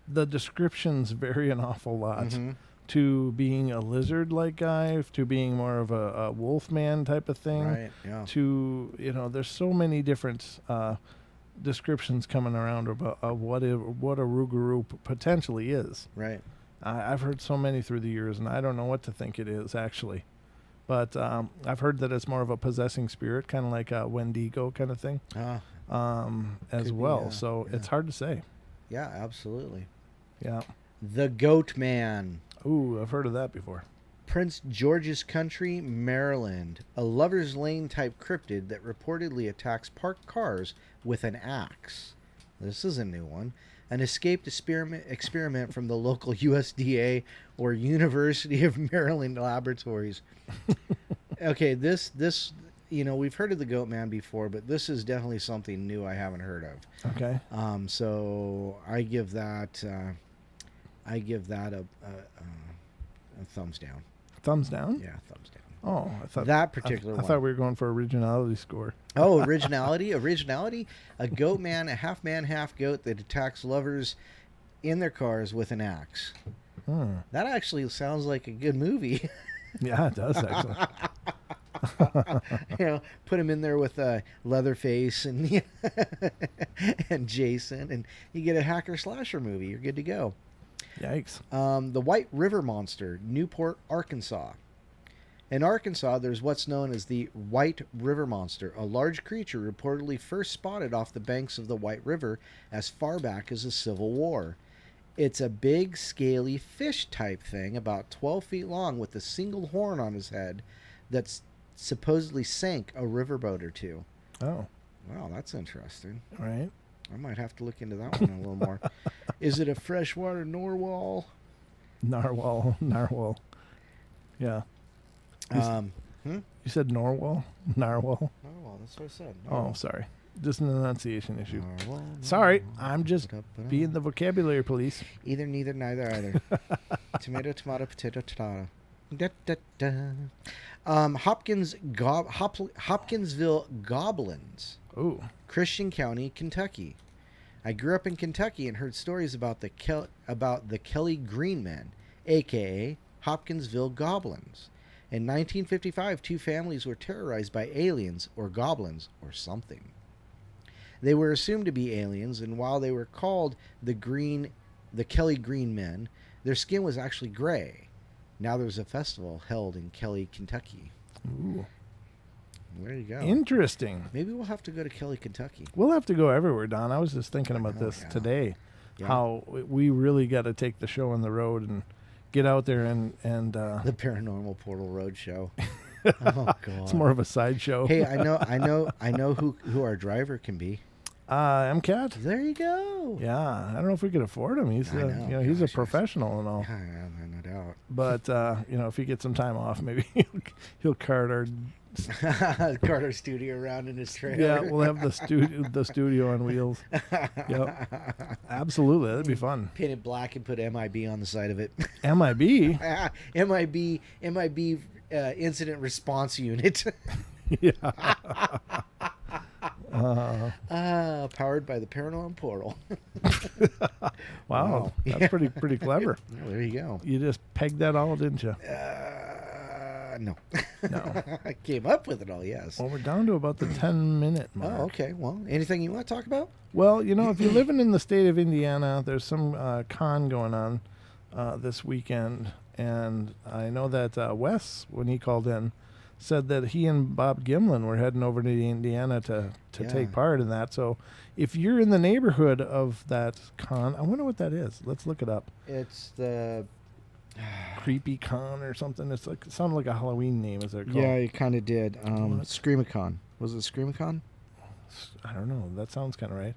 the descriptions vary an awful lot. Mm-hmm. To being a lizard-like guy, to being more of a wolf man type of thing.
Right, yeah.
To, there's so many different descriptions coming around about what a Rougarou potentially is.
Right.
I've heard so many through the years, and I don't know what to think it is, actually. But I've heard that it's more of a possessing spirit, kind of like a Wendigo kind of thing, as well. So it's hard to say.
Yeah, absolutely.
Yeah.
The Goat Man.
Ooh, I've heard of that before.
Prince George's Country, Maryland. A lover's lane type cryptid that reportedly attacks parked cars with an axe. This is a new one. An escaped experiment from the local USDA or University of Maryland laboratories. Okay, this we've heard of the Goat Man before, but this is definitely something new I haven't heard of.
Okay.
So I give that a thumbs down.
Thumbs down?
Yeah, thumbs down.
Oh, I thought
That particular
I
one.
thought we were going for originality score.
Oh, originality. A goat man, a half goat that attacks lovers in their cars with an axe. That actually sounds like a good movie.
Yeah, it does actually.
Put him in there with Leatherface and and Jason, and you get a hacker slasher movie. You're good to go.
Yikes.
The White River Monster, Newport, Arkansas. In Arkansas, there's what's known as the White River Monster, a large creature reportedly first spotted off the banks of the White River as far back as the Civil War. It's a big, scaly fish type thing, about 12 feet long, with a single horn on his head that's supposedly sank a riverboat or two.
Oh.
Wow, that's interesting.
All right.
I might have to look into that one a little more. Is it a freshwater narwhal?
Narwhal. Yeah. You said narwhal? Narwhal?
Narwhal, that's what I said.
Oh, sorry. Just an enunciation issue.
Narwhal.
Sorry, I'm just being the vocabulary police.
Either, neither, neither, either. Tomato, tomato, potato, tomato. Da, da, da. Hopkinsville Goblins.
Ooh.
Christian County, Kentucky. I grew up in Kentucky and heard stories about the Kelly Green Men, a.k.a. Hopkinsville Goblins. In 1955, 2 families were terrorized by aliens or goblins or something. They were assumed to be aliens, and while they were called the Kelly Green Men, their skin was actually gray. Now there's a festival held in Kelly, Kentucky.
Ooh.
There you go.
Interesting.
Maybe we'll have to go to Kelly, Kentucky.
We'll have to go everywhere, Don. I was just thinking about this today. Yeah. How we really got to take the show on the road and get out there and
the Paranormal Portal Road Show. Oh God.
It's more of a sideshow.
Hey, I know who our driver can be.
MCAT.
There you go.
Yeah, I don't know if we could afford him. He's he's a professional and all.
No doubt.
But if he gets some time off, maybe he'll cart our
studio around in his trailer.
Yeah, we'll have the studio on wheels. Yep, absolutely, that'd be fun.
Paint it black and put MIB on the side of it.
MIB.
MIB Incident Response Unit.
Yeah.
Powered by the Paranormal Portal.
Wow, that's pretty clever.
Well, there you go.
You just pegged that all, didn't you?
No.
No.
I came up with it all, yes.
Well, we're down to about the 10-minute mark.
Oh, okay. Well, anything you want to talk about?
Well, if you're living in the state of Indiana, there's some con going on this weekend. And I know that Wes, when he called in, said that he and Bob Gimlin were heading over to Indiana to take part in that. So if you're in the neighborhood of that con, I wonder what that is. Let's look it up.
It's the...
Creepy Con or something. It sounded like a Halloween name. Is it called?
Yeah, it kind of did. Screamicon. Was it Screamicon?
I don't know. That sounds kind of right.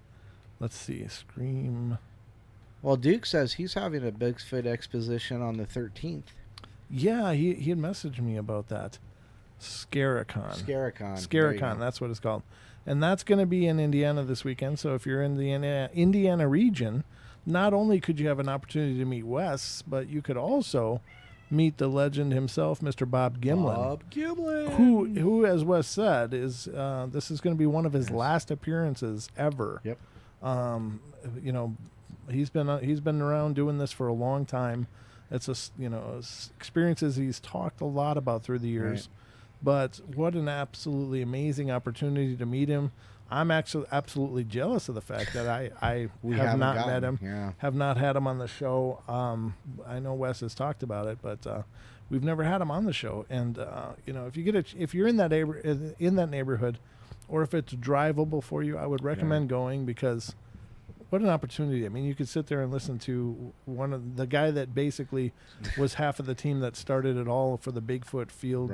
Let's see. Scream.
Well, Duke says he's having a Bigfoot exposition on the 13th.
Yeah, he had messaged me about that. Scaricon. That's what it's called. And that's going to be in Indiana this weekend. So if you're in the Indiana region, not only could you have an opportunity to meet Wes, but you could also meet the legend himself, Mr. Bob Gimlin.
Bob Gimlin.
Who, as Wes said, is this is going to be one of his last appearances ever.
Yep.
He's been around doing this for a long time. It's experiences he's talked a lot about through the years. Right. But what an absolutely amazing opportunity to meet him. I'm actually absolutely jealous of the fact that I have not met him, have not had him on the show. I know Wes has talked about it, but we've never had him on the show. And if you're in that neighborhood, or if it's drivable for you, I would recommend going, because what an opportunity. I mean, you could sit there and listen to one of the guy that basically was half of the team that started it all for the Bigfoot field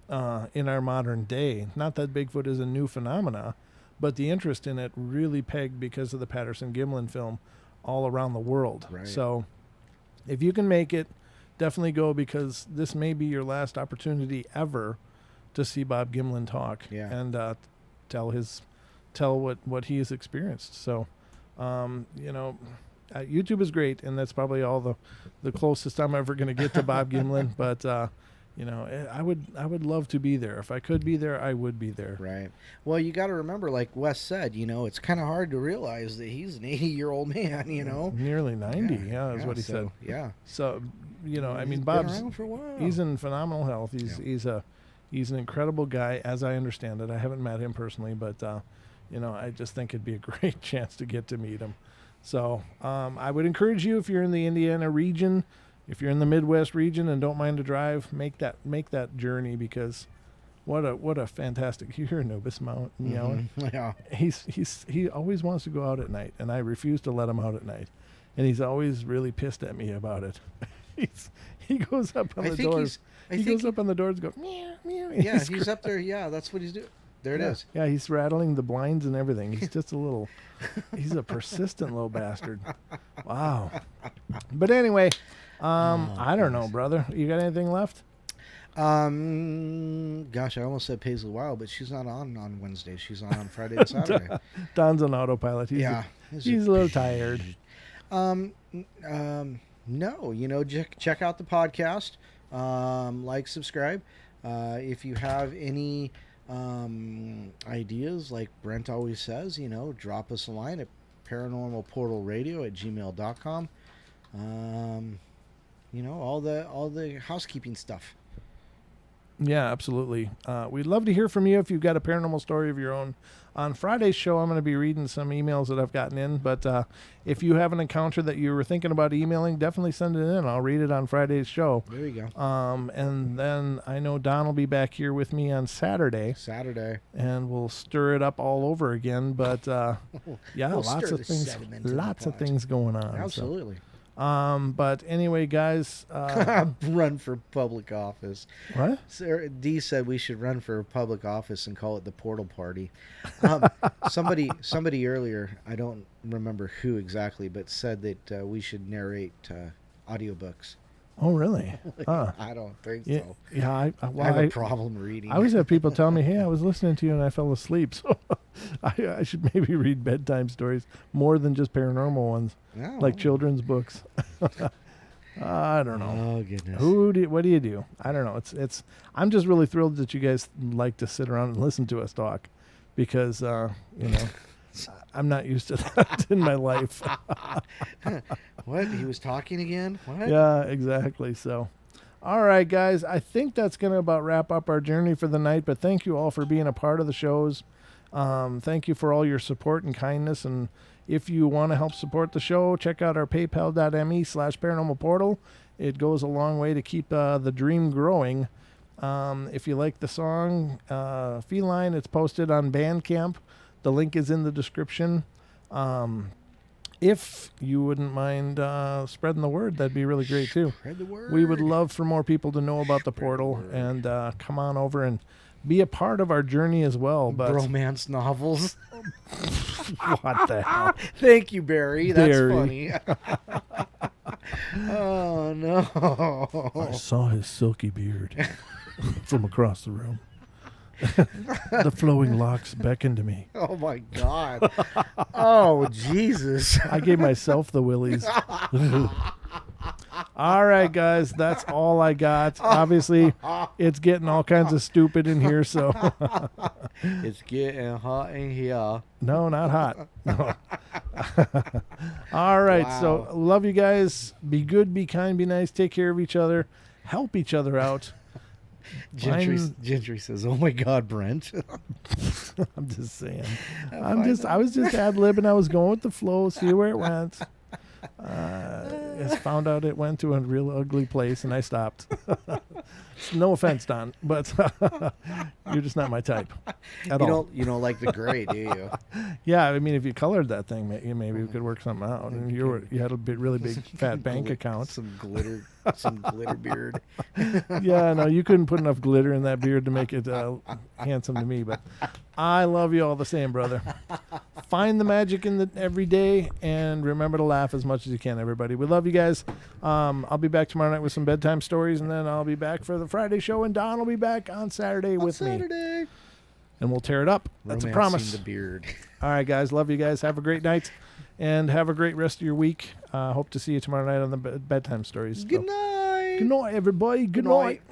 in our modern day. Not that Bigfoot is a new phenomena, but the interest in it really pegged because of the Patterson-Gimlin film all around the world. Right. So if you can make it, definitely go, because this may be your last opportunity ever to see Bob Gimlin talk and tell what he has experienced. So, YouTube is great, and that's probably all the closest I'm ever going to get to Bob Gimlin. But, I would love to be there. If I could be there, I would be there.
Right. Well, you got to remember, like Wes said, it's kind of hard to realize that he's an 80-year-old man.
Nearly 90. Yeah, is what he said.
Yeah.
So, I mean,
He's been
Bob's
around for a while.
he's in phenomenal health. He's an incredible guy, as I understand it. I haven't met him personally, but I just think it'd be a great chance to get to meet him. So, I would encourage you, if you're in the Indiana region, if you're in the Midwest region and don't mind to drive, make that journey, because what a fantastic, you hear Anubis Mount yelling.
Yeah.
He always wants to go out at night, and I refuse to let him out at night, and he's always really pissed at me about it. He goes up on the doors. He goes up on the doors, and go meow meow.
Yeah, he's up there. Yeah, that's what he's doing. There it is.
Yeah, he's rattling the blinds and everything. He's just he's a persistent little bastard. Wow. But anyway, I don't know, brother. You got anything left?
Gosh, I almost said Paisley Wild, but she's not on Wednesday. She's on Friday and Saturday.
Don's on autopilot. He's a little tired.
No, check out the podcast. Like, subscribe. If you have any ideas, like Brent always says, drop us a line at paranormalportalradio@gmail.com. All the housekeeping stuff.
Yeah, absolutely. We'd love to hear from you if you've got a paranormal story of your own. On Friday's show, I'm going to be reading some emails that I've gotten in, but if you have an encounter that you were thinking about emailing, definitely send it in. I'll read it on Friday's show.
There you go.
And then I know Don will be back here with me on Saturday. And we'll stir it up all over again, but yeah, lots of things going on.
Absolutely.
So. But anyway, guys,
run for public office.
What?
Sarah D said we should run for public office and call it the Portal Party. Somebody earlier, I don't remember who exactly, but said that we should narrate audiobooks.
Oh, really?
I don't think so.
Yeah, I
have a problem reading.
I always have people tell me, hey, I was listening to you and I fell asleep. So I should maybe read bedtime stories more than just paranormal ones, like children's books. I don't know.
Oh, goodness.
What do you do? I don't know. It's. I'm just really thrilled that you guys like to sit around and listen to us talk, because, I'm not used to that in my life.
What? He was talking again? What?
Yeah, exactly. So, all right, guys. I think that's going to about wrap up our journey for the night. But thank you all for being a part of the shows. Thank you for all your support and kindness. And if you want to help support the show, check out our paypal.me/paranormal portal. It goes a long way to keep the dream growing. If you like the song Feline, it's posted on Bandcamp. The link is in the description. If you wouldn't mind spreading the word, that'd be really great too.
Spread the word.
We would love for more people to know about the portal and come on over and be a part of our journey as well. But
romance novels.
What the hell?
Thank you, Barry. That's funny. Oh, no.
I saw his silky beard from across the room. The flowing locks beckoned to me.
Oh, my God. Oh, Jesus.
I gave myself the willies. All right, guys, that's all I got. Obviously, it's getting all kinds of stupid in here, so.
It's getting hot in here.
No, not hot. No. All right, So love you guys. Be good, be kind, be nice. Take care of each other. Help each other out.
Gentry says, "Oh my God, Brent."
I'm just saying. I was just ad-libbing. I was going with the flow, see where it went. Just found out it went to a real ugly place, and I stopped. No offense, Don, but you're just not my type at all.
You don't like the gray, do you?
Yeah, I mean, if you colored that thing, maybe we could work something out. And you had a really big fat bank account.
Some glitter beard.
Yeah, no, you couldn't put enough glitter in that beard to make it handsome to me. But I love you all the same, brother. Find the magic in every day, and remember to laugh as much as you can, everybody. We love you guys. I'll be back tomorrow night with some bedtime stories, and then I'll be back for the Friday show, and Don will be back on Saturday with me. And we'll tear it up. That's a promise.
The beard.
All right, guys. Love you guys. Have a great night, and have a great rest of your week. Hope to see you tomorrow night on the bedtime stories.
Good night.
Good night, everybody. Good night.